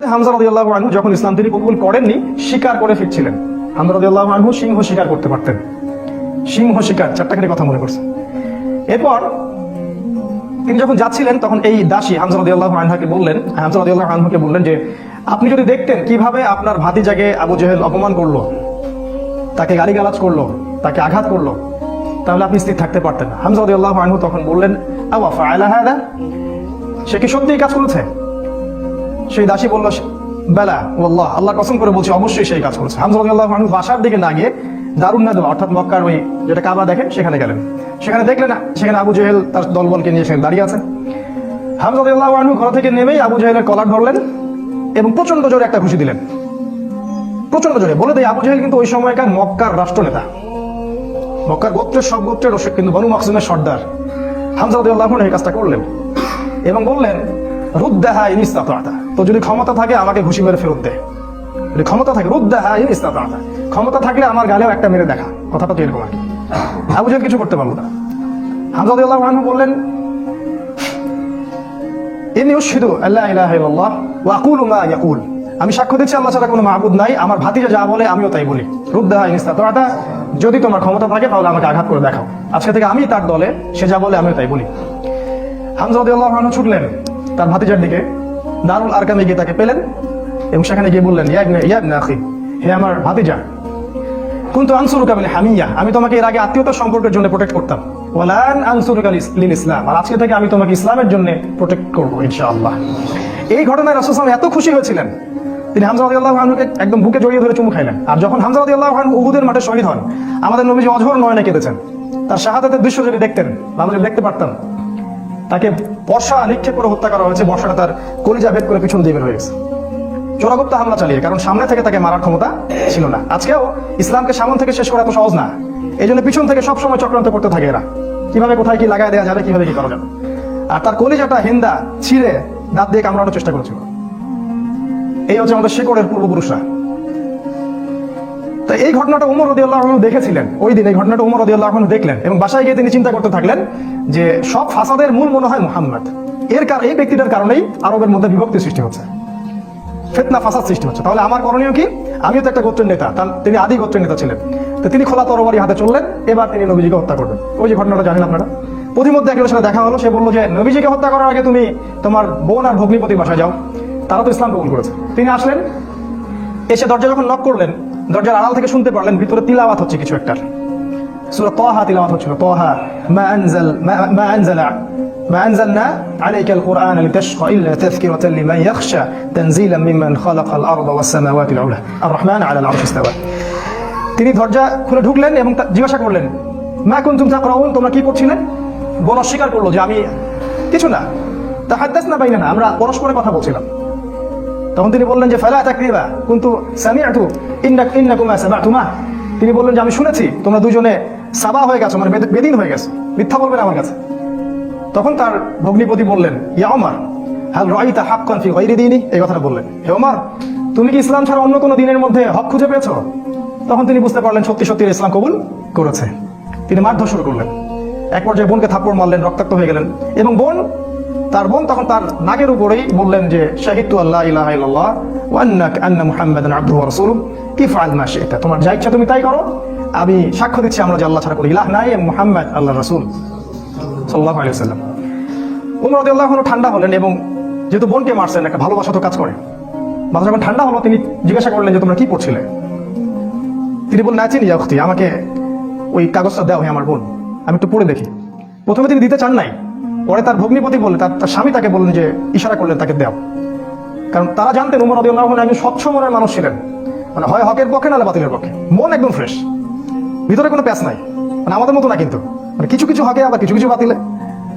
হামজা রাদিয়াল্লাহু আনহু যখন ইসলাম তিনি কবুল করেননি, শিকার করে ফিরছিলেন। হামজা রাদিয়াল্লাহু আনহু সিংহ শিকার করতে পারতেন। সিংহ শিকার, চারটাখানি কথা মনে করছে। এরপর তিনি যখন যাচ্ছিলেন তখন এই দাসী হামজা রাদিয়াল্লাহু আনহুকে বললেন যে আপনি যদি দেখতেন কিভাবে আপনার ভাতিজাকে আবু জেহেল অপমান করলো, তাকে গালিগালাজ করলো, তাকে আঘাত করলো, তাহলে আপনি স্থির থাকতে পারতেন না। হামজা রাদিয়াল্লাহু আনহু তখন বললেন আওয়া ফাআলা হাদা, সে কি সত্যিই কাজ করেছে? সেই দাসী বলল বেলা ওয়াল্লাহ, আল্লাহর কসম করে বলছি অবশ্যই সেই কাজ করেছে। হামজা রাদিয়াল্লাহু আনহু বাসার দিকে না গিয়ে দারুন নাদওয়া অর্থাৎ মক্কার ওই যেটা কাবা দেখেন সেখানে গেলেন। সেখানে দেখলেন না, সেখানে আবু জেহেল তার দলবলকে নিয়ে সেখানে দাঁড়িয়ে আছে। হামজা রাদিয়াল্লাহু আনহু ঘর থেকে নেমেই আবু জেহেলের কলার ধরলেন এবং প্রচন্ড জোরে একটা ঘুষি দিলেন। প্রচন্ড জোরে। বলে দেয় আবু জেহেল কিন্তু ওই সময়কার মক্কার রাষ্ট্রনেতা, মক্কার গোত্রের সব গোত্রের কিন্তু বনু মাখজুমের সর্দার। হামজা রাদিয়াল্লাহু আনহু এই কাজটা করলেন এবং বললেন রুদ্দাহা ইন ইসতাতা'তা, তো যদি ক্ষমতা থাকে আমাকে ঘুষি মেরে ফেরত দে। যদি ক্ষমতা থাকে রুদ্দাহা ইন ইসতাতা'তা, ক্ষমতা থাকলে আমার গালেও একটা মেরে দেখা। কথাটা তো এরকম আর কি। আবু জেহেল কিছু করতে পারলো না। হামজা রাদিয়াল্লাহু আনহু বললেন ইন্নী উশহিদু আল্লা ইলাহা ইল্লাল্লাহ ওয়া আকুলু মা ইয়াকুল, আমি সাক্ষ্য দিচ্ছি আল্লাহ ছাড়া কোনো মাবুদ নাই, আমার ভাতিজা যা বলে আমিও তাই বলি। রুদ্দাহা ইন ইসতাতা'তা, যদি তোমার ক্ষমতা থাকে তাহলে আমাকে আঘাত করে দেখাও। আজকে থেকে আমি তার দলে, সে যা বলে আমিও তাই বলি। হামজা রাদিয়াল্লাহু আনহু ছুটলেন তার ভাতিজার দিকে, দারুল আরকামে গিয়ে তাকে পেলেন এবং সেখানে গিয়ে বললেন ইয়া ইবনে আখি, হে আমার ভাতিজা, কুনতু আনসুরুকা বিল হামিয়া, আমি তোমাকে এর আগে আত্মীয়তার সম্পর্কের জন্য প্রোটেক্ট করতাম। ওয়ালান আনসুরুকা লিল ইসলাম, আর আজকে থেকে আমি তোমাকে ইসলামের জন্য প্রোটেক্ট করবো ইনশাআল্লাহ। এই ঘটনায় রাসূল সাল্লাল্লাহু আলাইহি ওয়াসাল্লাম এত খুশি হয়েছিলেন, তিনি হামজা রাদিয়াল্লাহু আনহুকে একদম বুকে জড়িয়ে ধরে চুমু খাইলেন। আর যখন হামজা রাদিয়াল্লাহু আনহু উহুদের মাঠে শহীদ হন, আমাদের নবীজি অঝোর নয়নে কেঁদেছেন। তার শাহাদাতের দৃশ্য যদি দেখতেন, আমরা যদি দেখতে পারতাম, তাকে বর্ষা নিক্ষেপ করে হত্যা করা হয়েছে, বর্ষাটা তার কলিজা ভেদ করে পিছন দিয়ে বের হয়ে গেছে চোরাগুপ্ত হামলা চালিয়ে, কারণ সামনে থেকে তাকে মারার ক্ষমতা ছিল না। আজকেও ইসলামকে সামনে থেকে শেষ করা এত সহজ না, এই জন্য পিছন থেকে সবসময় চক্রান্ত করতে থাকে এরা, কিভাবে কোথায় কি লাগাই দেওয়া যাবে, কিভাবে কি করা যাবে। আর তার কলিজাটা হিন্দা ছিঁড়ে দাঁত দিয়ে কামড়ানোর চেষ্টা করেছিল। এই হচ্ছে আমাদের শেকড়ের পূর্বপুরুষরা। তো এই ঘটনাটা ওমর রাদিয়াল্লাহু আনহু দেখেছিলেন ওই দিন। এই ঘটনাটা ওমর রাদিয়াল্লাহু আনহু দেখলেন এবং বাসায় গিয়ে তিনি চিন্তা করতে থাকলেন যে সব ফাসাদের মূল মনে হয় মুহাম্মদ, এই ব্যক্তিটার কারণেই আরবের মধ্যে বিভক্তি সৃষ্টি হচ্ছে, ফিতনা ফাসাদ সৃষ্টি হচ্ছে। তাহলে আমার করণীয় কি? আমিও তো একটা গোত্রের নেতা, তিনি আদি গোত্রের নেতা ছিলেন। তো তিনি খোলা তরবারি হাতে চললেন, এবার তিনি নবীজিকে হত্যা করবেন। ওই যে ঘটনাটা জানেন আপনারা। প্রতিমধ্যে একজনের সাথে দেখা হলো, সে বললো যে নবীজিকে হত্যা করার আগে তুমি তোমার বোন আর ভগ্নিপতির বাসায় যাও, তারা তো ইসলাম কবুল করেছে। তিনি আসলেন, এসে দরজা যখন নক করলেন, দরজার আড়াল থেকে শুনতে পারলেন ভিতরে তিলাওয়াত হচ্ছে কিছু একটা। সূরা তাহা তিলাওয়াত হচ্ছিল। তাহা মা আনজালনা আলাইকাল কুরআন লিতাশকা ইল্লা তাযকিরাতান লিমান ইয়াখশা তানজিলাম মিম্মান খালাকাল আরদা ওয়াস সামাওয়াতিল উলা আর রাহমান আলাল আরশি ইস্তাওয়া। তিনি দরজা খুলে ঢুকলেন এবং জিজ্ঞাসা করলেন মা কুনতুম তাকরাউন, তোমরা কি পড়ছিলে? বল অস্বীকার করলো যে আমি কিছু না, তাহাদ্দাসনা বাইনানা, আমরা পরস্পরের কথা বলছিলাম। তখন তিনি বললেন যে ফালা তাকরিবা কুনতু সামিআতু ইন্নাকুমা সামাতুমা, তিনি বললেন যে আমি শুনেছি তোমরা দুজনে সাবা হয়ে গেছো, মানে বেদিন হয়ে গেছো, মিথ্যা বলবেন আমার কাছে। তখন তার ভগ্নিপতি বললেন ইয়া ওমর হাল রাআইতা হাক্কান ফি গায়রি দীনি, এই কথাটা বললেন, হে ওমর তুমি কি ইসলাম ছাড়া অন্য কোনো দিনের মধ্যে হক খুঁজে পেয়েছো? তখন তিনি বুঝতে পারলেন সত্যি সত্যি ইসলাম কবুল করেছে। তিনি মারধর শুরু করলেন। এক পর্যায়ে বোনকে থাপ্পড় মারলেন, রক্তাক্ত হয়ে গেলেন এবং তার বোন তখন তার নাকের উপরেই বললেন যে শাহিদতু আল্লাহ ইলাহা ইল্লাল্লাহ ওয়া আন্না মুহাম্মাদান আবদুহু ওয়া রাসূলুহু ইফআল মা শি'তা, তোমার যা ইচ্ছা তুমি তাই করো, আমি সাক্ষ্য দিচ্ছি আমরা যে আল্লাহ ছাড়া কোনো ইলাহ নাই এবং মুহাম্মদ আল্লাহর রাসূল সাল্লাল্লাহু আলাইহি ওয়াসাল্লাম। ওমর রাদিয়াল্লাহু আনহু ঠান্ডা হলেন এবং যেহেতু বোনকে মারছেন, একটা ভালোবাসা তো কাজ করে। মাথা যখন ঠান্ডা হলো তিনি জিজ্ঞাসা করলেন যে তোমরা কি পড়ছিলে? তিনি বললেন নাচিনি ইয়া উখতি, আমাকে ওই কাগজটা দাও হে আমার বোন, আমি একটু পড়ে দেখি। প্রথমে তিনি দিতে চান নাই, পরে তার ভগ্নিপতি বললেন, তার স্বামী তাকে বললেন যে ইশারা করলেন তাকে দাও। কারণ তারা জানতেন ওমর রাদিয়াল্লাহু আনহু একজন স্বচ্ছ মনের মানুষ ছিলেন, মানে হয় হকের পক্ষে নাহলে বাতিলের পক্ষে, মন একদম ফ্রেশ, ভিতরে কোনো প্যাচ নাই, মানে আমাদের মতো না কিন্তু, মানে কিছু কিছু হকে আবার কিছু কিছু বাতিলে।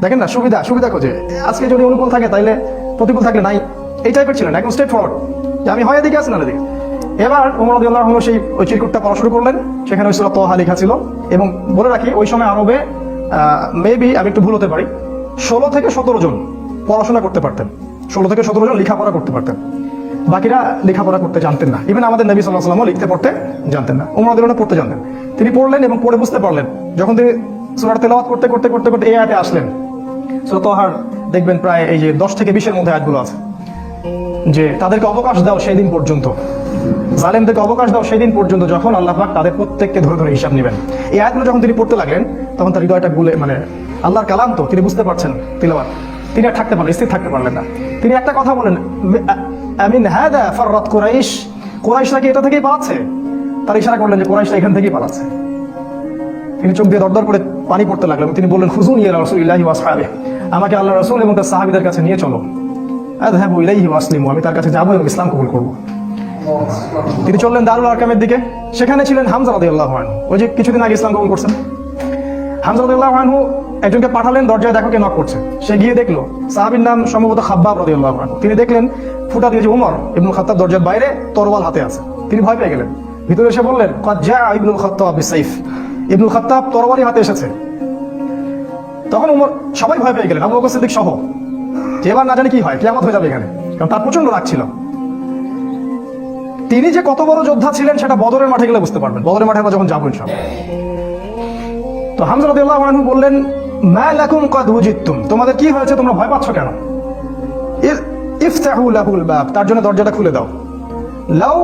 দেখেন না, সুবিধা খোঁজে, আজকে যদি অনুকূল থাকে তাইলে প্রতিকূল থাকলে নাই, এই টাইপের ছিলেন, একদম স্ট্রেট ফরওয়ার্ড যে আমি হয় এদিকে আছি না এদিকে। এবার ওমর রাদিয়াল্লাহু আনহু সেই ওই চিরকুটটা পড়া শুরু করলেন, সেখানে ওই সূরা তাহা লেখা ছিল। এবং বলে রাখি ওই সময় আরবে মেবি আমি একটু ভুল হতে পারি, 16 থেকে 17 জন পড়াশোনা করতে পারতেন, 16 থেকে 17 জন লেখাপড়া করতে পারতেন, বাকিরা লেখাপড়া করতে জানতেন না। ইভেন আমাদের নবী সাল্লাল্লাহু আলাইহি ওয়াসাল্লামও লিখতে পড়তে জানতেন না, ওমর রাদিয়াল্লাহু আনহু পড়তে জানতেন। তিনি পড়লেন এবং পড়ে বুঝতে পারলেন। যখন তিনি সূরা তেলাওয়াত করতে করতে করতে করতে এই আয়াতে আসলেন, সূরা তাহার দেখবেন প্রায় এই যে 10 থেকে 20 এর মধ্যে আয়াতগুলো আছে। যে তাদেরকে অবকাশ দাও সেই দিন পর্যন্ত, জালেমদেরকে অবকাশ দাও সেই দিন পর্যন্ত যখন আল্লাহ পাক তাদের প্রত্যেককে ধরে ধরে হিসাব নেবেন। এই আয়াতগুলো যখন তিনি পড়তে লাগলেন তখন তার হৃদয়টা গুলে, মানে আল্লাহর কালাম তো তিনি বুঝতে পারছেন তিলাওয়াত, তিনি আর থাকতে পারলেন, স্থির থাকতে পারলেন না। তিনি একটা কথা বলেন, আমিন হাদা ফাররাত কুরাইশ, কুরাইশরা কি এটা থেকেই পালাচ্ছে? তার ইশারা করলেন যে কুরাইশরা এখান থেকেই পালাচ্ছে। তিনি চোখ দিয়ে দরদর করে পানি পড়তে লাগলেন। তিনি বললেন, হুজুন ইয়া রাসূলুল্লাহি ওয়া আসহাবিহি, আমাকে আল্লাহ রাসূল এবং তার সাহাবীদের কাছে নিয়ে চলো। আযহাবু ইলাইহি ওয়া আসলিমু, আমি তার কাছে যাবো এবং ইসলাম কবুল করব। তিনি চললেন দারুল আরকামের দিকে। সেখানে ছিলেন হামজা রাদিয়াল্লাহু আনহু, ওই যে কিছুদিন আগে ইসলাম কবুল করছেন। হামজা রাদিয়াল্লাহু আনহু একজনকে পাঠালেন, দরজায় দেখো কে নক করছে। সে গিয়ে দেখলো, সাহাবীর নাম সম্ভবত খাব্বাব রাদিয়াল্লাহু আনহু। তিনি দেখলেন ফুটা দিয়ে যে উমর ইবনুল খাত্তাব দরজার বাইরে তরোয়াল হাতে আছে। তিনি ভয় পেয়ে গেলেন, ভিতরে এসে বললেন, ক্বাদ জাআ ইবনুল খাত্তাব বিসাইফ, ইবনুল খাত্তাব তরবারি হাতে এসেছে। তখন উমর, সবাই ভয় পেয়ে গেলেন, আবু বকর সিদ্দিক সহ, যে এবার না জানি কি হয়, কিয়ামত হয়ে যাবে এখানে, কারণ তার প্রচন্ড রাগ ছিল। তিনি যে কত বড় যোদ্ধা ছিলেন সেটা বদরের মাঠে গেলে বুঝতে পারবেন, বদরের মাঠে আমরা যখন যাবো ইনশাআল্লাহ। তো হামজা রাদিয়াল্লাহু আনহু বললেন, মা লাকুম ক্বাদ উজিদতুম, তোমাদের কি হয়েছে, তোমরা ভয় পাচ্ছ কেন? ইফতাহু লাহুল বাব, তার জন্য দরজাটা খুলে দাও। লাউ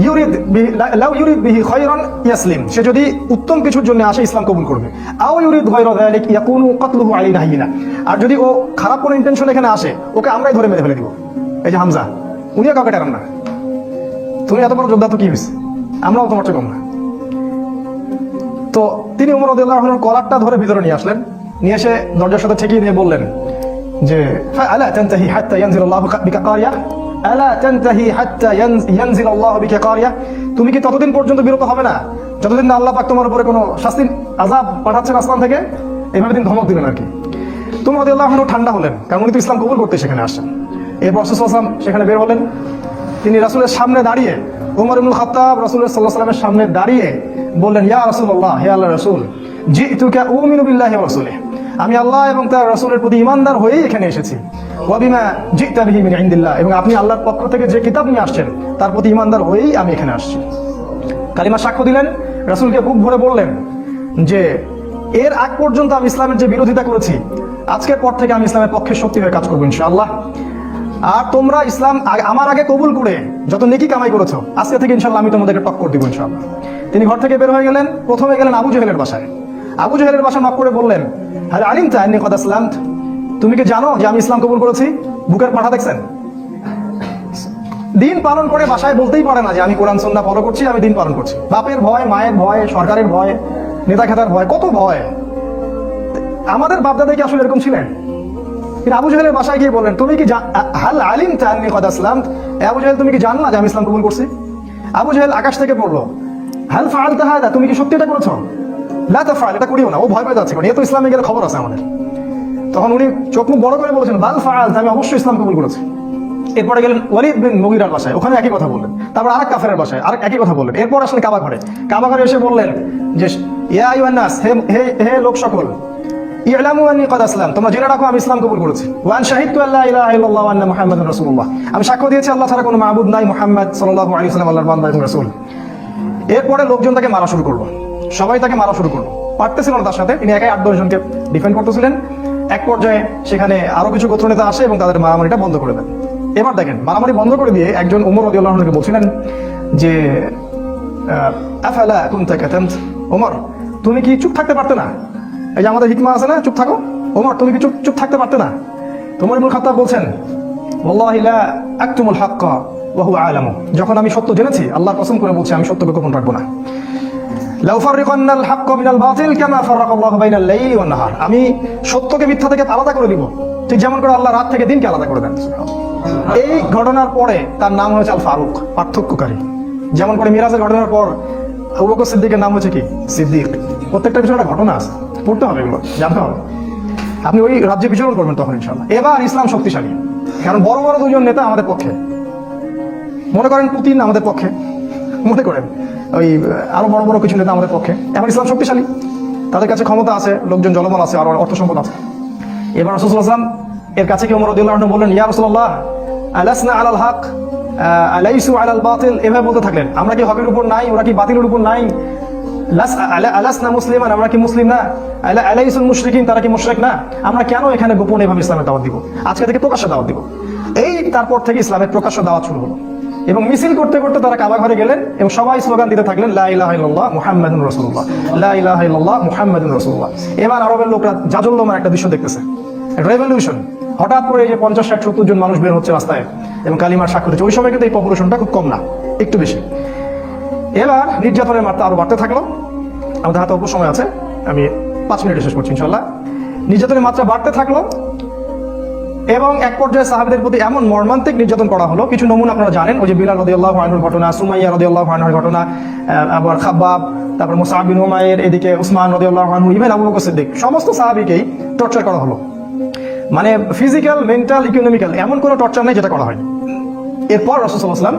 ইউরিদ বিহি খায়রান ইয়াসলিম, সে যদি উত্তম কিছুর জন্য আসে ইসলাম কবুল করবে। আও ইউরিদ গায়রা যালিক ইয়াকুনু কাতলুহু আলাইনা হাইয়িনা, আর যদি ও খারাপ কোনো ইন্টেনশন এখানে আসে, ওকে আমরাই ধরে মেরে ফেলে দিব। এই যে হামজা, উনিও কাউকে টাকান না। তুমি এত বড় যোদ্ধা তো কি হয়েছে, আমরাও তোমার চেয়ে কম না। তো তিনি উমর রাদিয়াল্লাহু আনহুর কলারটা ধরে ভিতরে নিয়ে আসলেন, নিয়ে এসে দরজার সাথে ঠেকিয়ে দিয়ে বললেন যে, আলা তানতাহি হাত্তা ইয়ানজিলাল্লাহু বিকা কারিয়া, আলা তানতাহি হাত্তা ইয়ানজিলাল্লাহু বিকা কারিয়া, তুমি কি ততদিন পর্যন্ত বিরত হবে না যতদিন না আল্লাহ পাক তোমার উপরে কোনো শাস্তি আযাব পাঠাচ্ছেন আসমান থেকে? এইভাবে তিনি ধমক দিলেন আর কি। তো উমর রাদিয়াল্লাহু আনহু ঠান্ডা হলেন, কারণ উনি তো ইসলাম কবুল করতে সেখানে আসছেন। এরপর রাসূল সাল্লাল্লাহু আলাইহি ওয়াসাল্লাম সেখানে বের হলেন। তিনি রাসূলের সামনে দাঁড়িয়ে, উমর ইবনুল খাত্তাব রাসূলের সাল্লাল্লাহু আলাইহি ওয়াসাল্লামের সামনে দাঁড়িয়ে বললেন, ইয়া রাসূলুল্লাহ, হে আল্লাহর রাসূল, জিতুকা উমিনু বিল্লাহি ওয়া রাসূলিহি, আমি আল্লাহ এবং তার রাসূলের প্রতি ঈমানদার হয়েই এখানে এসেছি। ওয়া বিমা জিতা বিহি মিন ইনদিল্লাহ, এবং আপনি আল্লাহর পক্ষ থেকে যে কিতাব নিয়ে আসছেন তার প্রতি ঈমানদার হয়েই আমি এখানে আসছি। কালিমা সাক্ষ্য দিলেন, রাসূলকে বুক ভরে বললেন যে, এর আগ পর্যন্ত আমি ইসলামের যে বিরোধিতা করেছি, আজকের পর থেকে আমি ইসলামের পক্ষে শক্তি হয়ে কাজ করবো ইনশাআল্লাহ। আর তোমরা ইসলাম আমার আগে কবুল করে যত নেকি কামাই করেছো, আজকে থেকে ইনশাআল্লাহ আমি তোমাদেরকে টক্কর দিব ইনশাআল্লাহ। তিনি ঘর থেকে বের হয়ে গেলেন, প্রথমে গেলেন আবু জেহেলের বাসায়। আবু জেহেলের বাসা নক করে বললেন, হাল আলিমতা আন্নী ক্বাদ আসলামতু, তুমি কি জানো যে আমি ইসলাম কবুল করেছি? বুকের পাঠা দেখছেন? দিন পালন করে বাসায় বলতেই পারে না যে আমি কোরআন সুন্নাহ ফলো করছি, আমি দিন পালন করছি। বাপের ভয়, মায়ের ভয়, সরকারের ভয়, নেতা খেতার ভয়, কত ভয়। আমাদের বাপদাদা কি আসলে এরকম ছিলেন? কিন্তু আবু জেহেলের বাসায় গিয়ে বললেন, তুমি কি হাল আলিমতা আন্নী ক্বাদ আসলামতু, আবু জেহেল তুমি কি জানলা যে আমি ইসলাম কবুল করছি? আবু জেহেল আকাশ থেকে পড়লো, হাল ফাআলতা হাদা, তুমি কি সত্যি এটা করেছো? লা তাফআল, এটা করিও না। ও ভয় পেয়ে যাচ্ছে, কারণ এ তো ইসলামে গেলে খবর আছে আমাদের। তখন উনি চোখ মুখ বড় করে বলেছেন, বাল ফাআলতা, আমি অবশ্যই ইসলাম কবুল করেছি। এরপরে গেলেন ওয়ালিদ বিন মুগীরার বাসায়, ওখানে একই কথা বললেন। তারপর আরেক কাফেরের বাসায় আরেক একই কথা বললেন। এরপর আসলে কাবা ঘরে, কাবা ঘরে এসে বললেন যে, ইয়া আইয়ুহান নাস, হে লোক সকল, ইলামু আন্নী ক্বাদ আসলাম, তোমরা জেনে রাখো আমি ইসলাম কবুল করেছি। ওয়া আন শাহিদতু আল্লা ইলাহা ইল্লাল্লাহ ওয়া আন্না মুহাম্মাদুর রাসূলুল্লাহ, আমি সাক্ষ্য দিয়েছি আল্লাহ ছাড়া কোনো মাবুদ নাই, মুহাম্মদ সাল্লাল্লাহু আলাইহি ওয়াসাল্লাম আল্লাহর বান্দা এবং রাসূল। এরপরে লোকজন তাকে মারা শুরু করলো, সবাই তাকে মারা শুরু করলো। পারতেছিল না তার সাথে, তিনি একাই 8-10 জনকে ডিফেন্ড করতেছিলেন। এক পর্যায়ে সেখানে আরো কিছু গোত্র নেতা আসে এবং তাদের মারামারিটা বন্ধ করে দেন। এবার দেখেন, মারামারি বন্ধ করে দিয়ে একজন উমর রাদিয়াল্লাহু আনহুকে বলছিলেন যে, আফালা কুনতা কাতামত, ওমর তুমি কি চুপ থাকতে পারতে না? এই যে আমাদের হিকমা আছে না, চুপ থাকো। ওমর তুমি কি চুপ থাকতে পারতে না? উমর ইবনুল খাত্তাব বলছেন, ওয়াল্লাহি লা আকতুমুল হাক্কা ওয়া হুয়া আলামু, যখন আমি সত্য জেনেছি, আল্লাহর কসম করে বলছি আমি সত্যকে গোপন রাখবো না। লাউ ফাররিকান্নাল হাক্কা মিনাল বাতিল কামা ফাররাকাল্লাহু বাইনাল লাইলি ওয়ান নাহার, আমি সত্যকে মিথ্যা থেকে আলাদা করে দিব, ঠিক যেমন করে আল্লাহ রাত থেকে দিনকে আলাদা করে দেন। এই ঘটনার পরে তার নাম হয়েছে আল ফারুক, পার্থক্যকারী। যেমন করে মিরাজের ঘটনার পর আবু বকর সিদ্দিকের নাম হয়েছে কি? সিদ্দিক। প্রত্যেকটা বিষয়ে একটা ঘটনা আছে, পড়তে হবে, এগুলো জানতে হবে। আপনি ওই রাজ্যে বিচরণ করবেন তখন ইনশাআল্লাহ। এবার ইসলাম শক্তিশালী, কারণ বড় বড় দুজন নেতা আমাদের পক্ষে। মনে করেন পুতিন আমাদের পক্ষে, মনে করেন ওই আরো বড় বড় কিছু নেতা আমাদের পক্ষে। এখন ইসলাম শক্তিশালী, তাদের কাছে ক্ষমতা আছে, লোকজন জনবল আছে, আর অর্থ সম্পদ আছে। এবার রাসূল সাল্লাল্লাহু আলাইহি ওয়াসাল্লাম এর কাছে কি ওমর রাদিয়াল্লাহু আনহু বললেন, ইয়া রাসূলুল্লাহ আলাসনা আলাল হক আলাইসু আলাল বাতিল, এভাবে বলতে থাকলেন, আমরা কি হকের উপর নাই, ওরা কি বাতিলের উপর নাই? আলাসনা মুসলিমান, আমরা কি মুসলিম না? আলাইসুল মুশরিকিন, তারা কি মুশরিক না? আমরা কেন এখানে গোপনে এভাবে ইসলামের দাওয়াত দিব? আজকে থেকে প্রকাশ্যে দাওয়াত দিব। এই তারপর থেকে ইসলামের প্রকাশ্য দাওয়াত শুরু হলো। এবং মিছিল করতে করতে তারা কাবা ঘরে গেলেন এবং সবাই স্লোগান দিতে থাকলেন, লা ইলাহা ইল্লাল্লাহ মুহাম্মাদুর রাসূলুল্লাহ, লা ইলাহা ইল্লাল্লাহ মুহাম্মাদুর রাসূলুল্লাহ। এবার আরবের লোকরা জাজল্যমান একটা দৃশ্য দেখতেছে, রেভলিউশন। হঠাৎ করে এই যে 50, 60, 70 জন মানুষ বের হচ্ছে রাস্তায় এবং কালিমার সাক্ষ্য দিচ্ছে। ওই সময় কিন্তু এই পপুলেশনটা খুব কম না, একটু বেশি। এবার নির্যাতনের মাত্রা আরো বাড়তে থাকলো। আমাদের হাতে অল্প সময় আছে, আমি 5 মিনিটে শেষ করছি ইনশাআল্লাহ। নির্যাতনের মাত্রা বাড়তে থাকলো এবং এক পর্যায়ে সাহাবীদের প্রতি এমন মর্মান্তিক নির্যাতন করা হলো। কিছু নমুনা আপনারা জানেন, ওই যে বিলাল রাদিয়াল্লাহু আনহুর ঘটনা, সুমাইয়া রাদিয়াল্লাহু আনহার ঘটনা, আবার খাব্বাব, তারপর মুসআব বিন উমাইর, এদিকে উসমান রাদিয়াল্লাহু আনহু, ইভেন আবু বকর সিদ্দিক, সমস্ত সাহাবীকেই টর্চার করা হলো। মানে ফিজিক্যাল, মেন্টাল, ইকোনমিক্যাল এমন কোনো টর্চার নেই যেটা করা হয়নি। এরপর রাসূল সাল্লাল্লাহু আলাইহি ওয়াসাল্লাম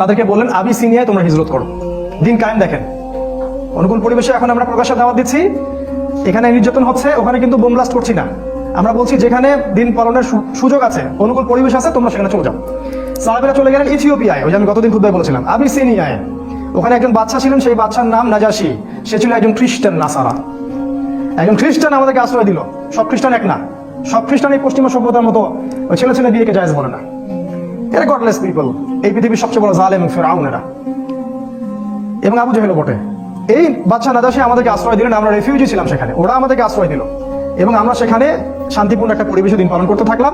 তাদেরকে বললেন, আবিসিনিয়ায় তোমরা হিজরত করো, দিন কায়েম দেখেন। অনুকূল পরিবেশে এখন আমরা প্রকাশ্যে দাওয়াত দিচ্ছি, এখানে নির্যাতন হচ্ছে, ওখানে কিন্তু বোম ব্লাস্ট করছি না। আমরা বলছি যেখানে দিন পালনের সুযোগ আছে, অনুকূল পরিবেশ আছে, তোমরা সেখানে চলে যাও। সাহাবীরা চলে গেলেন ইথিওপিয়ায়, ওই যে আমি গতদিন খুতবায় বলেছিলাম, আবিসিনিয়ায়। ওখানে একজন বাদশা ছিলেন, সেই বাদশার নাম নাজাশী। সে ছিল একজন খ্রিস্টান নাসারা, একজন খ্রিস্টান আমাদেরকে আশ্রয় দিল। সব খ্রিস্টান এক না, সব খ্রিস্টান এই পশ্চিমা সভ্যতার মতো ওই ছেলে ছেলে বিয়েকে জায়েজ বলে না। এরা গডলেস পিপল, এই পৃথিবীর সবচেয়ে বড় জালেম ফিরআউন এরা, এবং আবু জেহেলও বটে। এই বাদশা নাজাশী আমাদেরকে আশ্রয় দিলেন, আমরা রেফিউজি ছিলাম সেখানে, ওরা আমাদেরকে আশ্রয় দিল এবং আমরা সেখানে শান্তিপূর্ণ একটা পরিবেশে দিন পালন করতে থাকলাম।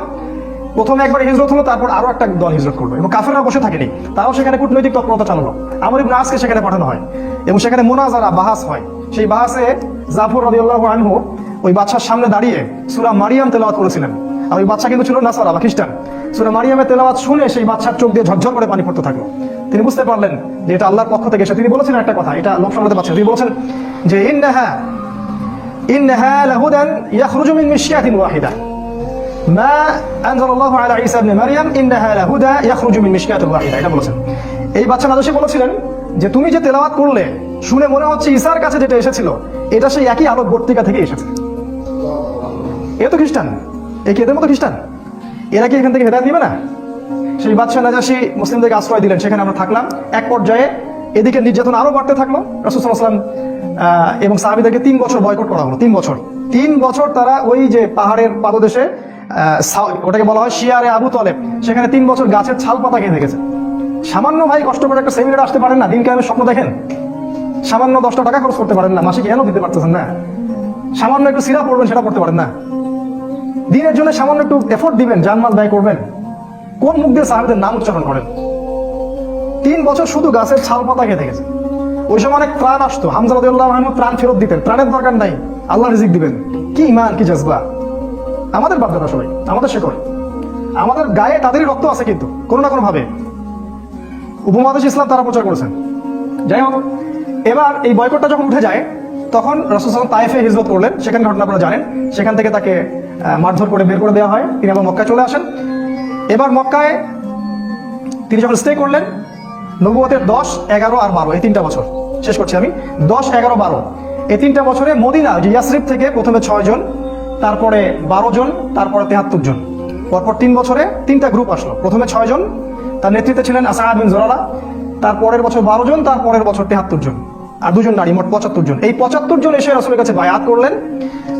প্রথমে একবার হিজরত হলো, তারপর আরো একটা দল হিজরত করলো এবং কাফেররা বসে থাকেনি, তারাও সেখানে কূটনৈতিক তৎপরতা চালালো। আমর ইবনে আসকে সেখানে পাঠানো হয় এবং সেখানে মুনাজারা, বাহাস হয়। সেই বাহাসে জাফর রাদিয়াল্লাহু আনহু ওই বাদশার সামনে দাঁড়িয়ে সূরা মারিয়াম তেলাওয়াত করেছিলেন। আর ওই বাদশা কিন্তু ছিল নাসারা বা খ্রিস্টান। সূরা মারিয়ামের তেলাওয়াত শুনে সেই বাদশার চোখ দিয়ে ঝরঝর করে পানি পড়তে থাকলো। তিনি বুঝতে পারলেন যে এটা আল্লাহর পক্ষ থেকে এসে। তিনি বলেছিলেন একটা কথা, এটা লোক শোনাতে পারছেন। তিনি বলেছেন যে ইন্নাহা লাহুদান ইয়াখরুজু মিন মিশকাতিন ওয়াহিদা মা আনজালাল্লাহু আলা ঈসা ইবনে মারইয়াম ইন্নাহা লাহুদা ইয়াখরুজু মিন মিশকাতিন ওয়াহিদা। এটা বলেছেন। এই বাদশা নাজাশী বলেছিলেন যে তুমি যে তেলাওয়াত করলে শুনে মনে হচ্ছে ঈসার কাছে যেটা এসেছিল এটা সেই একই আলোক বর্তিকা থেকে এসেছে। এ তো খ্রিস্টান, এই কি এদের মতো খ্রিস্টান? এরা কি এখান থেকে হেদায়েত নিবে না? সেই বাদশা নাজাশী মুসলিমদেরকে আশ্রয় দিলেন, সেখানে আমরা থাকলাম। এক পর্যায়ে এদিকে নির্যাতন আরো বাড়তে থাকলো। রাসূল সাল্লাল্লাহু আলাইহি ওয়াসাল্লাম এবং সাহাবীদেরকে 3 বছর বয়কট করা হলো। 3 বছর তারা ওই যে পাহাড়ের পাদদেশে, ওটাকে বলা হয় শিয়ারে আবু তলেব, সেখানে 3 বছর গাছের ছাল পাতা খেয়ে থেকেছে। সামান্য ভাই কষ্ট করে একটা সেমিনারে আসতে পারেন না, দিন কায়েমের স্বপ্ন দেখেন, সামান্য 10টা টাকা খরচ করতে পারেন না, মাসে কেন দিতে পারতেছেন না? সামান্য একটু সিরা পড়বেন, সেটা পড়তে পারেন না? দিনের জন্য সামান্য একটু এফোর্ট দিবেন, জানমাল ব্যয় করবেন, কোন মুখ দিয়ে সাহাবীদের নাম উচ্চারণ করেন? 3 বছর শুধু গাছের ছাল পাতা খেয়ে থেকেছে। ওই সময় অনেক প্রাণ আসতো, হামজা রাদিয়াল্লাহু আনহু প্রাণ ফেরত দিতেন। প্রাণের দরকার নাই, আল্লাহ রিজিক দিবেন। কি ঈমান, কি জজবা! আমাদের বাপদাদা সবাই, আমাদের শেকড়, আমাদের গায়ে তাদেরই রক্ত আছে, কিন্তু কোনো না কোনো ভাবে উপমহাদেশ ইসলাম তারা প্রচার করেছেন। যাই হোক, এবার এই বয়কটটা যখন উঠে যায়, তখন রাসূল সাল্লাল্লাহু আলাইহি ওয়াসাল্লাম তায়েফে হিজরত করলেন। সেখানে ঘটনা আপনারা জানেন। সেখান থেকে তাকে মারধর করে বের করে দেওয়া হয়। তিনি আবার মক্কায় চলে আসেন। এবার মক্কায় তিনি যখন স্টে করলেন, নবুয়তের 10, 11 আর 12 এই 3টা বছর শেষ করছি আমি। 10, 11, 12 এই 3টা বছরে মদিনা যে ইয়াসরিব থেকে প্রথমে 6 জন, তারপরে 12 জন, তারপরে 73 জন, পরপর 3 বছরে 3টা গ্রুপ আসলো। প্রথমে 6 জন, তার নেতৃত্বে ছিলেন আসাদ বিন জুরারা, তারপরের বছর 12 জন, তারপরের বছর 73 জন, আর 2 জন নারী, মোট 75 জন। এই 75 জন এসে রাসূলের কাছে বায়াত করলেন।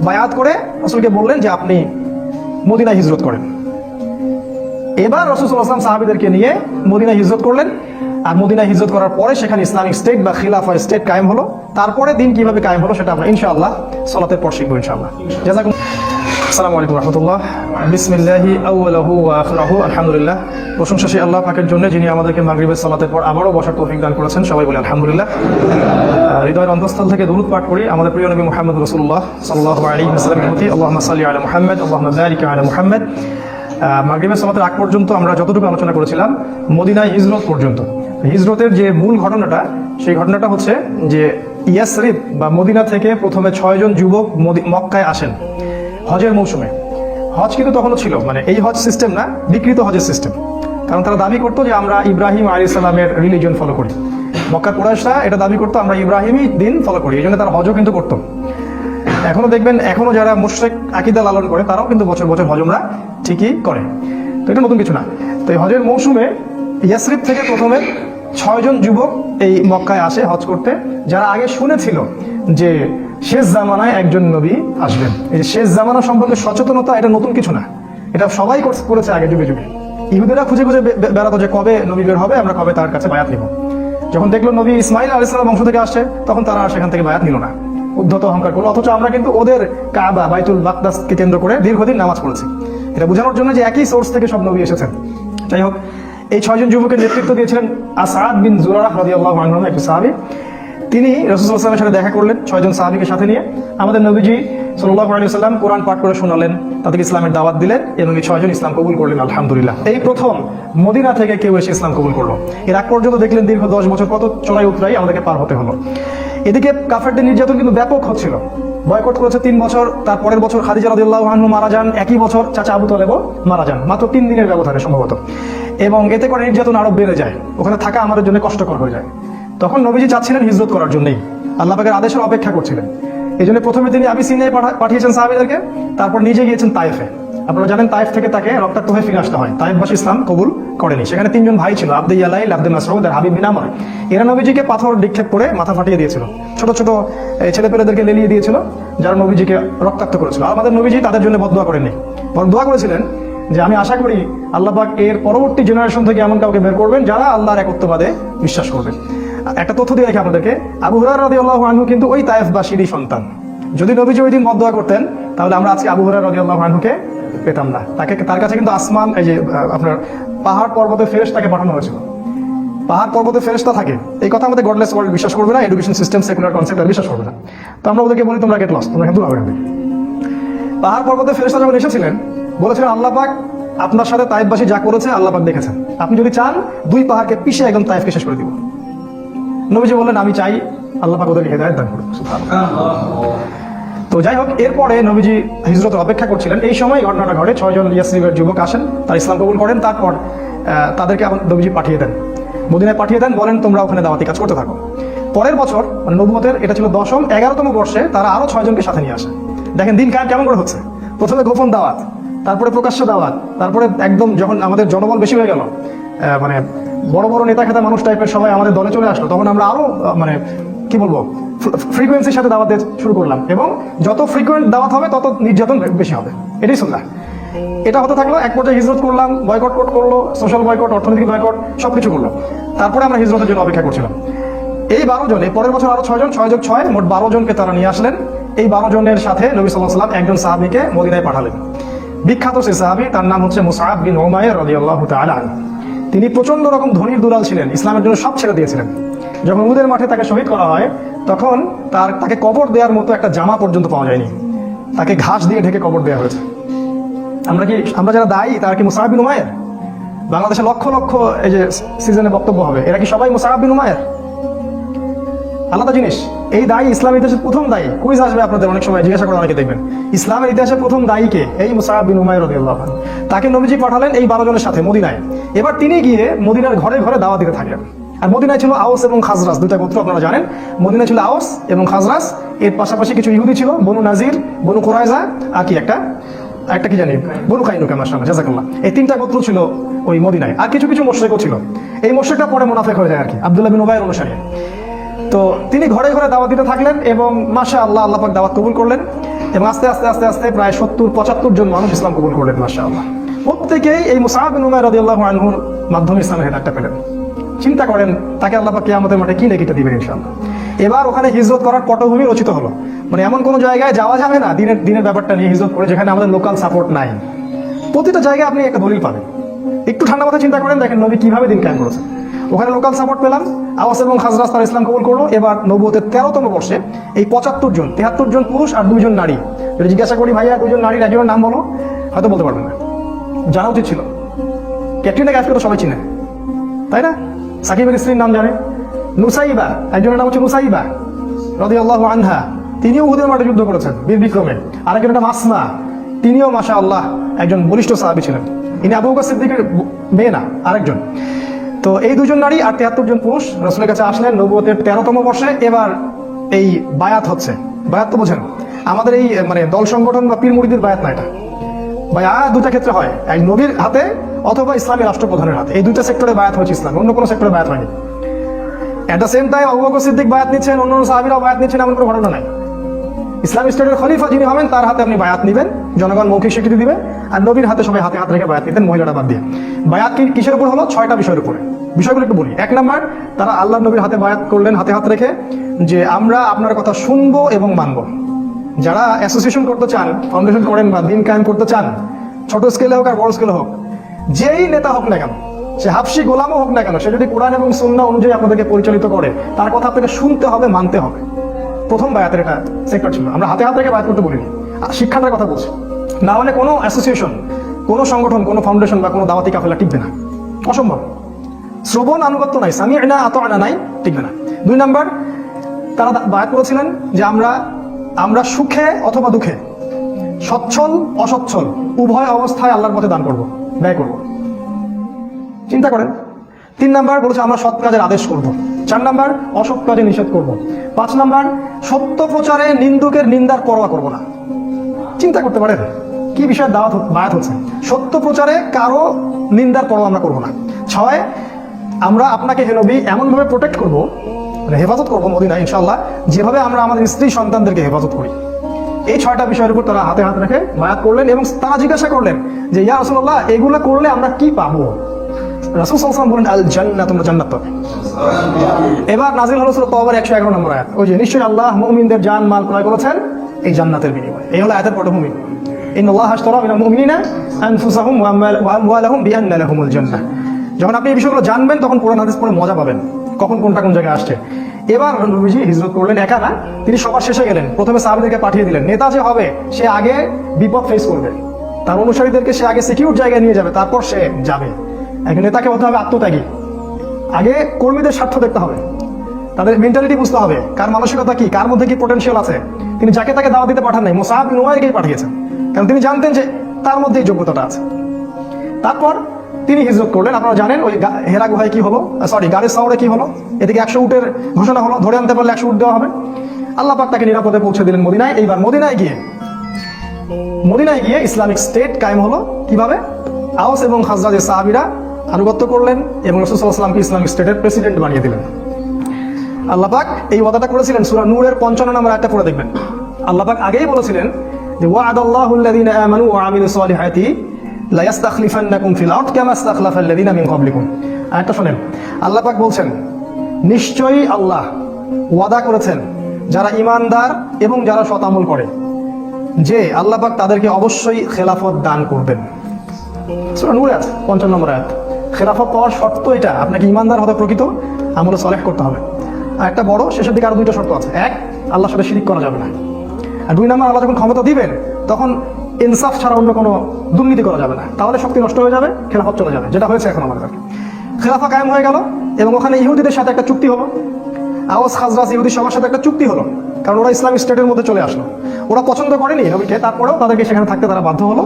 বায়াত করে রাসূলকে বললেন যে আপনি মদিনায় হিজরত করেন। এবার রাসূল সাল্লাল্লাহু আলাইহি ওয়াসাল্লাম সাহাবীদেরকে নিয়ে মদিনায় হিজরত করলেন। আর মদিনায় হিজরত করার পরে সেখানে ইসলামিক স্টেট বা খিলাফা স্টেট কায়েম হলো। তারপরে দিন কিভাবে কায়েম হলো সেটা আমরা ইনশাআল্লাহ সালাতের পর শিখবো ইনশাআল্লাহ। জাযাকুম। আসসালামু আলাইকুম ওয়া রাহমাতুল্লাহ। বিসমিল্লাহি আউওয়ালুহু ওয়া আখিরুহু আলহামদুলিল্লাহ। প্রশংসা সেই আল্লাহ পাকের জন্য, যিনি আমাদেরকে মাগরিবের সালাতের পর আবারও বসার তৌফিক দান করেছেন। সবাই বলি আলহামদুলিল্লাহ। হৃদয়ের অন্তঃস্থল থেকে দুরূদ পাঠ করি আমাদের প্রিয় নবী মুহাম্মদ রাসূলুল্লাহ সাল্লাল্লাহু আলাইহি ওয়াসাল্লামের প্রতি। আল্লাহুম্মা সাল্লি আলা মুহাম্মদ, আল্লাহুম্মা বারিক আলা মুহাম্মদ। মাগরিবের সালাতের আগ পর্যন্ত আমরা যতটুকু আলোচনা করেছিলাম মদিনায় হিজরত পর্যন্ত। হিজরতের যে মূল ঘটনাটা, সেই ঘটনাটা হচ্ছে যে ইয়াসরিব বা মদিনা থেকে প্রথমে 6 জন যুবক মক্কায় আসেন হজের মৌসুমে। হজ কিন্তু তখনও ছিল, মানে এই হজ সিস্টেম না, বিকৃত হজের সিস্টেম। কারণ তারা দাবি করতো যে আমরা ইব্রাহিম আলাইহিস সালামের রিলিজিয়ন ফলো করি। মক্কার কুরাইশরা এটা দাবি করতো আমরা ইব্রাহিমী দিন ফলো করি, এই জন্য তারা হজও কিন্তু করতো। এখনো দেখবেন, এখনো যারা মুশরিক আকীদা লালন করে তারাও কিন্তু বছর বছর হজ উমরা ঠিকই করে। তো এটা নতুন কিছু না। তো এই হজের মৌসুমে ইয়াসরিব থেকে প্রথমে 6 জন যুবক এই মক্কায় আসে হজ করতে, যারা আগে শুনেছিল যে শেষ জামানায় একজন নবী আসবেন। এই যে শেষ জামানা সম্পর্কে সচেতনতা, এটা নতুন কিছু না, এটা সবাই করেছে আগে যুগে যুগে। ইহুদিরা খুঁজে খুঁজে বেড়াতো যে কবে নবী বের হবে, আমরা কবে তার কাছে বায়াত নিব। যখন দেখলো নবী ইসমাইল আলাইহিস সালাম বংশ থেকে আসছে, তখন তারা আর সেখান থেকে বায়াত নিল না, উদ্ধত অহংকার করলো। অথচ আমরা কিন্তু ওদের কাবা বাইতুল মাকদাসকে কেন্দ্র করে দীর্ঘদিন নামাজ পড়েছি। এটা বোঝানোর জন্য যে একই সোর্স থেকে সব নবী এসেছেন। যাই হোক, এই 6 জন যুবকের নেতৃত্ব দিয়েছিলেন আসাদ বিন জুরারাহ রাদিয়াল্লাহু আনহু, একজন সাহাবী। তিনি রাসূল সাল্লাল্লাহু আলাইহি ওয়াসাল্লামের সাথে দেখা করলেন 6 জন সাহাবীকে সাথে নিয়ে। আমাদের নবীজি সাল্লাল্লাহু আলাইহি ওয়াসাল্লাম কোরআন পাঠ করে শোনালেন, তাদেরকে ইসলামের দাওয়াত দিলেন এবং এই 6 জন ইসলাম কবুল করলেন আলহামদুলিল্লাহ। এই প্রথম মদিনা থেকে কেউ এসে ইসলাম কবুল করলো। এর আগ পর্যন্ত দেখলেন দীর্ঘ 10 বছর কত চড়াই উতরাই আমাদেরকে পার হতে হলো। এদিকে কাফেরদের নির্যাতন কিন্তু ব্যাপক হচ্ছিল। বয়কট করেছে 3 বছর, তার পরের বছর খাদিজা রাদিয়াল্লাহু আনহা মারা যান, একই বছর চাচা আবু তালেবও মারা যান, মাত্র 3 দিনের ব্যবধানে সম্ভবত। এবং এতে করে নির্যাতন আরো বেড়ে যায়, ওখানে থাকা আমাদের জন্য কষ্টকর হয়ে যায়। তখন নবীজি চাচ্ছিলেন হিজরত করার জন্যই, আল্লাহ পাকের আদেশের অপেক্ষা করছিলেন। এই জন্য প্রথমে তিনি আবিসিনিয়ায় পাঠিয়েছেন সাহাবীদেরকে, তারপর নিজে গিয়েছেন তায়েফে। আপনারা জানেন তায়েফ থেকে তাকে রক্তাক্ত হয়ে ফিরে আসতে হয়। তায়েফবাসী ইসলাম কবুল করেনি। সেখানে 3 জন ভাই ছিল, আব্দে ইয়ালাইল, আব্দে মাসউদ আর হাবিব বিন আমর। এরা নবীজিকে পাথর নিক্ষেপ করে মাথা ফাটিয়ে দিয়েছিল, ছোট ছোট ছেলেপেলেদেরকে লেলিয়ে দিয়েছিল, যারা নবীজিকে রক্তাক্ত করেছিল। আর আমাদের নবীজি তাদের জন্য বদদোয়া করেননি, বরং দোয়া করেছিলেন যে আমি আশা করি আল্লাহ পাক এর পরবর্তী জেনারেশন থেকে এমন কাউকে বের করবেন যারা আল্লাহর একত্ববাদে বিশ্বাস করবেন। একটা তথ্য দিয়ে রাখি আপনাদেরকে, আবু হুরায়রা রাদিয়াল্লাহু আনহু কিন্তু ওই তায়েফবাসীরই সন্তান। যদি নবীজি ওই দিন বদদোয়া করতেন, তাহলে আমরা আজকে আবু হুরায়রা রাদিয়াল্লাহু আনহুকে পেতাম না। তার কাছে কিন্তু আসমান, এই যে আপনার পাহাড় পর্বতের ফেরেশতাকে পাঠানো হয়েছিল। পাহাড় পর্বতের ফেরেশতা থাকে, এই কথা আমাদের গডলেস ওয়ার্ল্ড বিশ্বাস করবে না, এডুকেশন সিস্টেম সেকুলার কনসেপ্ট আর বিশ্বাস করবে না। তো আমরা ওদেরকে বলি তোমরা গেট লস্ট, তোমরা কিন্তু হবে। পাহাড় পর্বতের ফেরেশতা যখন এসেছিলেন, বলেছিলেন আল্লাহ পাক আপনার সাথে তায়েফবাসী যা করেছে আল্লাহ পাক দেখেছেন, আপনি যদি চান 2 পাহাড়কে পিষে একদম তায়েফকে শেষ করে দিব। নবীজি বললেন আমি চাই, আল্লাহ পাক ওদেরকে হেদায়েত দান করুন। তো যাই হোক, এরপরে নবীজি হিজরতের অপেক্ষা করছিলেন। এই সময় ঘটনাটা ঘটে, 6 জন ইয়াসরিবের যুবক আসেন, তারা ইসলাম কবুল করেন। তারপর তাদেরকে নবীজি পাঠিয়ে দেন, মদিনায় পাঠিয়ে দেন, বলেন তোমরা ওখানে দাওয়াতি কাজ করতে থাকো। পরের বছর মানে নবুয়তের এটা ছিল 10ম 11তম বর্ষে তারা আরো 6 জনকে সাথে নিয়ে আসে। দেখেন দিন কায়েম কেমন করে হচ্ছে, প্রথমে গোপন দাওয়াত, তারপরে প্রকাশ্য দাওয়াত, তারপরে একদম যখন আমাদের জনবল বেশি হয়ে গেল, মানে বড় বড় নেতা খেতা মানুষ টাইপের সবাই আমাদের দলে চলে আসলো, তখন আমরা আরো মানে কি বলবো ফ্রিকোয়েন্সির সাথে দাওয়াত দিতে শুরু করলাম। এবং যত ফ্রিকোয়েন্ট দাওয়াত হবে তত নির্যাতন বেশি হবে, এটাই সুন্নাহ। এটা হতে থাকলো। এক পর্যায়ে হিজরত করলাম, বয়কট করলো, সোশ্যাল বয়কট, অর্থনৈতিক বয়কট, সবকিছু করলো। তারপরে আমরা হিজরতের জন্য অপেক্ষা করছিলাম। এই 12 জন, এই পরের বছর আরো 6 জন, 6 যোগ 6 মোট 12 জনকে তারা নিয়ে আসলেন। এই 12 জনের সাথে নবী সাল্লাল্লাহু আলাইহি ওয়াসাল্লাম একজন সাহাবীকে মদিনায় পাঠালেন। বিখ্যাত সেই সাহাবী, তার নাম হচ্ছে মুসআব বিন উমাইর রাদিয়াল্লাহু তাআলা আনহু। তিনি প্রচন্ড রকম ধনীর দুলাল ছিলেন, ইসলামের জন্য সব ছেড়ে দিয়েছিলেন। যখন উহুদের মাঠে তাকে শহীদ করা হয়, তখন তাকে কবর দেওয়ার মতো একটা জামা পর্যন্ত পাওয়া যায়নি, তাকে ঘাস দিয়ে ঢেকে কবর দেওয়া হয়েছে। আমরা যারা দায়ী, তারা কি মুসআব বিন উমাইর? বাংলাদেশে লক্ষ লক্ষ এই যে সিজনে বক্তব্য হবে, এরা কি সবাই মুসআব বিন উমাইর? আলাদা জিনিস। এই দায়ী ইসলামের ইতিহাসের প্রথম দায়ী। কুইজ আসবে আপনাদের, অনেক সময় জিজ্ঞাসা করে অনেকে দেখবেন ইসলামের ইতিহাসের প্রথম দায়ীকে, এই মুসআব বিন উমাইর রাদিয়াল্লাহু আনহু। তাকে নবীজি পাঠালেন এই 12 জনের সাথে মদিনায়। এবার তিনি গিয়ে মদিনার ঘরে ঘরে দাওয়াত দিতে থাকলেন। আর মদিনায় ছিল আওস এবং খাজরাজ, 2টা গোত্র আপনারা জানেন। মদিনায় ছিল আওস এবং খাজরাজ, এর পাশাপাশি কিছু ইহুদি ছিল, বনু নাজির, বনু কুরাইজা, আর কি একটা কি জানি বনু কাইনুকা, মাশাআল্লাহ জাযাকাল্লাহ। এই 3টা গোত্র ছিল ওই মদিনায়। আর কিছু কিছু মুশরিকও ছিল। এই মুশরিকটা পরে মুনাফিক হয়ে যায় আর কি, আব্দুল্লাহ বিন উবাইর অনুসারী। তো তিনি ঘরে ঘরে দাওয়াত দিতে থাকলেন এবং মাশাআল্লাহ আল্লাহ পাক দাওয়াত কবুল করলেন। এবং আস্তে আস্তে আস্তে আস্তে প্রায় 70-75 জন মানুষ ইসলাম কবুল করলেন মাশাআল্লাহ। প্রত্যেকেই এই মুসআব বিন উমাইর রাদিয়াল্লাহু আনহুর মাধ্যমে ইসলামের হেদায়েতটা পেলেন। চিন্তা করেন তাকে আল্লাহ পাক কিয়ামতের মাঠে কি নেকিটা দিবেন ইনশাআল্লাহ। এবার ওখানে হিজরত করার পটভূমি রচিত হলো। মানে এমন কোনো জায়গায় যাওয়া যাবে না দিনের ব্যাপারটা নিয়ে হিজরত করে, যেখানে আমাদের লোকাল সাপোর্ট নাই। প্রতিটা জায়গায় আপনি একটা দলিল পাবেন। একটু ঠান্ডা মাথায় চিন্তা করেন, দেখেন নবী কিভাবে দিন কায়েম করেছেন। ওখানে লোকাল সাপোর্ট পেলাম, আওয়াস এবং খাজরাজ তারা ইসলাম কবুল করলো। এবার নবুয়তের 13তম বর্ষে এই 75 জন, 73 জন পুরুষ আর 2 জন নারী। যদি জিজ্ঞাসা করি ভাইয়া 2 জন নারীর একজনের নাম বলো, হয়তো বলতে পারবেন না। জানা উচিত ছিল। ক্যাটরিনা কাইফকে তো সবাই চিনে, তাই না? সাকিবের স্ত্রীর নাম জানে, নুসাইবা, একজনের নাম হচ্ছে নুসাইবা রাদিয়াল্লাহু আনহা, তিনিও উহুদের মাঠে যুদ্ধ করেছেন বীর বিক্রমে। আরেকজন নাম আসমা, তিনিও মাশাআল্লাহ একজন বলিষ্ঠ সাহাবী ছিলেন। ইনি আবু বকর সিদ্দিকের মেয়ে না, আরেকজন। তো এই 2 জন নারী আর 73 জন পুরুষ রাসূলের কাছে আসলেন নবুয়তের 13তম বর্ষে। এবার এই বায়াত হচ্ছে। বায়াত তো বোঝেন, আমাদের এই মানে দল সংগঠন বা পীর মুরিদের বায়াত না। এটা বায়াত 2টা ক্ষেত্রে হয়, এক নবীর হাতে অথবা ইসলামী রাষ্ট্রপ্রধানের হাতে। এই 2টা সেক্টরে বায়াত হয়েছে ইসলাম, অন্য কোনো সেক্টরে বায়াত হয়নি। At the same time Abu Bakr Siddique বায়াত নিচ্ছেন, অন্য সাহাবীরাও বায়াত নিচ্ছেন, এমন কোনো ঘটনা নাই। ইসলামিক স্টেটের খলিফা যিনি হবেন তার হাতে আপনি বায়াত নেবেন, জনগণ মৌখিক স্বীকৃতি দিবে, আর নবীর হাতে সবাই হাতে হাত রেখে বায়াত নিতেন, মহিলারা বাদ দিয়ে। বায়াত কিসের উপর হলো? 6টা বিষয়ের উপরে। বিষয়গুলো একটু বলি। 1 নাম্বার, তারা আল্লাহ নবীর হাতে বায়াত করলেন হাতে হাত রেখে যে আমরা আপনার কথা শুনবো এবং মানবো। যারা অ্যাসোসিয়েশন করতে চান, ফাউন্ডেশন করেন বা দিন কায়েম করতে চান, ছোট স্কেলে হোক আর বড় স্কেলে হোক, যেই নেতা হোক না কেন, সে হাফসি গোলামও হোক না কেন, সে যদি কোরআন এবং সুন্নাহ অনুযায়ী আপনাদেরকে পরিচালিত করে, তার কথা আপনাকে শুনতে হবে, মানতে হবে। প্রথম বায়াতের এটা সেক্টর ছিল। আমরা হাতে হাত রেখে বায়াত করতে বলিনি, শিক্ষাটার কথা বলছি। না হলে কোনো অ্যাসোসিয়েশন, কোনো সংগঠন, কোনো ফাউন্ডেশন বা কোনো দাওয়াতি কাফেলা টিকবে না, অসম্ভব। শ্রবণ আনুগত্য নাই, সামি'না আতা'না নাই, টিকবে না। 2 নাম্বার, তারা বায়াত করেছিলেন যে আমরা সুখে অথবা দুঃখে, সচ্ছল অসচ্ছল উভয় অবস্থায় আল্লাহর পথে দান করব, ব্যয় করব। চিন্তা করেন। 3 নাম্বার বলেছে আমরা সৎ কাজের আদেশ করব। 4 নাম্বার, অসৎ কাজে নিষেধ করব। 5 নাম্বার, সত্য প্রচারে নিন্দুকের নিন্দার পরোয়া করব না। চিন্তা করতে পারেন কি বিষয়ে বায়াত হচ্ছে? সত্য প্রচারে কারো নিন্দার পরোয়া আমরা করব না। 6, আমরা আপনাকে হে নবী এমনভাবে প্রোটেক্ট করব, মানে হেফাজত করবো মদিনায় ইনশাআল্লাহ, যেভাবে আমরা আমাদের স্ত্রী সন্তানদেরকে হেফাজত করি। এই 6টা বিষয়ের উপর তারা হাতে হাত রেখে বায়াত করলেন এবং তারা জিজ্ঞাসা করলেন যে ইয়া রাসূলুল্লাহ, এগুলো করলে আমরা কি পাবো? রাসূল সাল্লাল্লাহু আলাইহি ওয়াসাল্লাম বলেন আল জান্নাত, তোমরা জান্নাত পাবে। এবার নাযিল হলো সূরা তাওবার 111 নম্বর আয়াত। ওই যে নিশ্চয়ই আল্লাহ মুমিনদের জান মাল ক্রয় করেছেন এই জান্নাতের বিনিময়ে। এই হলো আয়াতের পটভূমি। ইন্নাল্লাহা আশতারা মিনাল মুমিনিনা আনফুসাহুম ওয়া আমওয়ালাহুম বিআন্না লাহুমুল জান্নাহ। যখন আপনি এই বিষয়গুলো জানবেন তখন কোরআন হাদিস পড়ে মজা পাবেন, কখন কোনটা কোন জায়গায় আসছে। এবার নবীজি হিজরত করলেন একা না, তিনি সবার শেষে গেলেন। প্রথমে সাহাবীদেরকে পাঠিয়ে দিলেন। নেতা যে হবে সে আগে বিপদ ফেস করবে, তার অনুসারীদেরকে সে আগে সিকিউর জায়গায় নিয়ে যাবে, তারপর সে যাবে। একজন নেতাকে হতে হবে আত্মত্যাগী। আগে কর্মীদের স্বার্থ দেখতে হবে, তাদের মেন্টালিটি বুঝতে হবে, কার মানসিকতা কি, কার মধ্যে কি পোটেনশিয়াল আছে। তিনি যাকে তাকে দাওয়াত দিতে পাঠান নাই, মুসআব বিন উমাইরকেই পাঠিয়েছেন, কারণ তিনি জানতেন যে তার মধ্যে এই যোগ্যতাটা আছে। তারপর তিনি হিজরত করলেন। আপনারা জানেন ওই হেরা গুহায় কি হলো, গাড়ির সাউরে কি হলো। এদিকে 100 উটের ঘোষণা হলো, ধরে আনতে পারলে 100 উট দেওয়া হবে। আল্লাহ পাক তাকে নিরাপদে পৌঁছে দিলেন মদিনায়। এইবার মদিনায় গিয়ে ইসলামিক স্টেট কায়েম হলো। কিভাবে? আওস এবং খাজরাজের সাহাবীরা আনুগত্য করলেন এবং রাসূল সাল্লাল্লাহু আলাইহি ওয়াসাল্লামকে ইসলামিক স্টেটের প্রেসিডেন্ট বানিয়ে দিলেন। আল্লাহ পাক এই ওয়াদাটা করেছিলেন, সূরা নূরের 55 নম্বর আয়াতটা পড়ে দেখবেন। আল্লাহ পাক আগেই বলেছিলেন যে ওয়া'আদাল্লাহুল্লাযীনা আমানু ওয়া আমিলুস সালিহাতি লা ইস্তাখলিফান্নাকুম ফিল আরদ কামা ইস্তাখলাফাল্লাযীনা মিন ক্বাবলিকুম। আয়াতটা শুনেন। আল্লাহ পাক বলছেন, নিশ্চয়ই আল্লাহ ওয়াদা করেছেন যারা ঈমানদার এবং যারা সৎ আমল করে যে আল্লাহ পাক তাদেরকে অবশ্যই খেলাফত দান করবেন। সূরা নূরে আছে 55 নম্বর আয়াত। খেলাফত পাওয়ার শর্ত এটা, আপনাকে ঈমানদার হতে, প্রকৃত আমলে সালেহ করতে হবে। আর একটা বড়, শেষের দিকে আরো 2টা শর্ত আছে। 1, আল্লাহর সাথে শিরিক করা যাবে না। আর 2 নাম্বার, আল্লাহ যখন ক্ষমতা দিবেন তখন ইনসাফ ছাড়া অন্য কোনো দুর্নীতি করা যাবে না, তাহলে শক্তি নষ্ট হয়ে যাবে, খেলাফত চলে যাবে, যেটা হয়েছে এখন আমাদের। খেলাফা কায়েম হয়ে গেল এবং ওখানে ইহুদিদের সাথে একটা চুক্তি হলো। আওস খাজরাজ ইহুদি সবার সাথে একটা চুক্তি হলো, কারণ ওরা ইসলামিক স্টেটের মধ্যে চলে আসলো। ওরা পছন্দ করেনি নবীকে, তারপরেও তাদেরকে সেখানে থাকতে তারা বাধ্য হলো।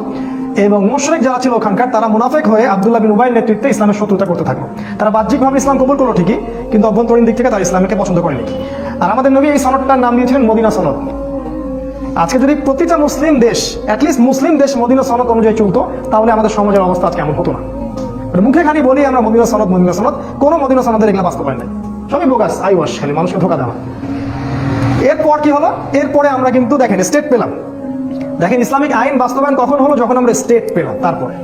এবং মুশরিক যারা ছিল ওখানকার, তারা মুনাফিক হয়ে আব্দুল্লাহ বিন উবাইর নেতৃত্বে ইসলামের শত্রুতা করতে থাকলো। তারা বাহ্যিকভাবে ইসলাম কবুল করলো ঠিকই, কিন্তু অভ্যন্তরীণ দিক থেকে তারা ইসলামকে পছন্দ করেনি। আর আমাদের নবী এই সনদটার নাম দিয়েছিলেন মদিনা সনদ। আজকে যদি প্রতিটা মুসলিম দেশ, অ্যাটলিস্ট মুসলিম দেশ মদিনা সনদ অনুযায়ী চলতো, তাহলে আমাদের সমাজের অবস্থা আজকে এমন হতো না। মুখে খালি বলি আমরা মদিনা সনদ, কোনো মদিনা সনদের এগুলো বাস্তবায়ন নেই, সবই বোগাস, আইওয়াশ, খালি মানুষকে ধোকা দেওয়া। এরপর কি হলো? এরপরে আমরা কিন্তু দেখেন স্টেট পেলাম। দেখেন ইসলামিক আইন বাস্তবায়ন কখন হলো? যখন আমরা স্টেট পেলাম। তারপরে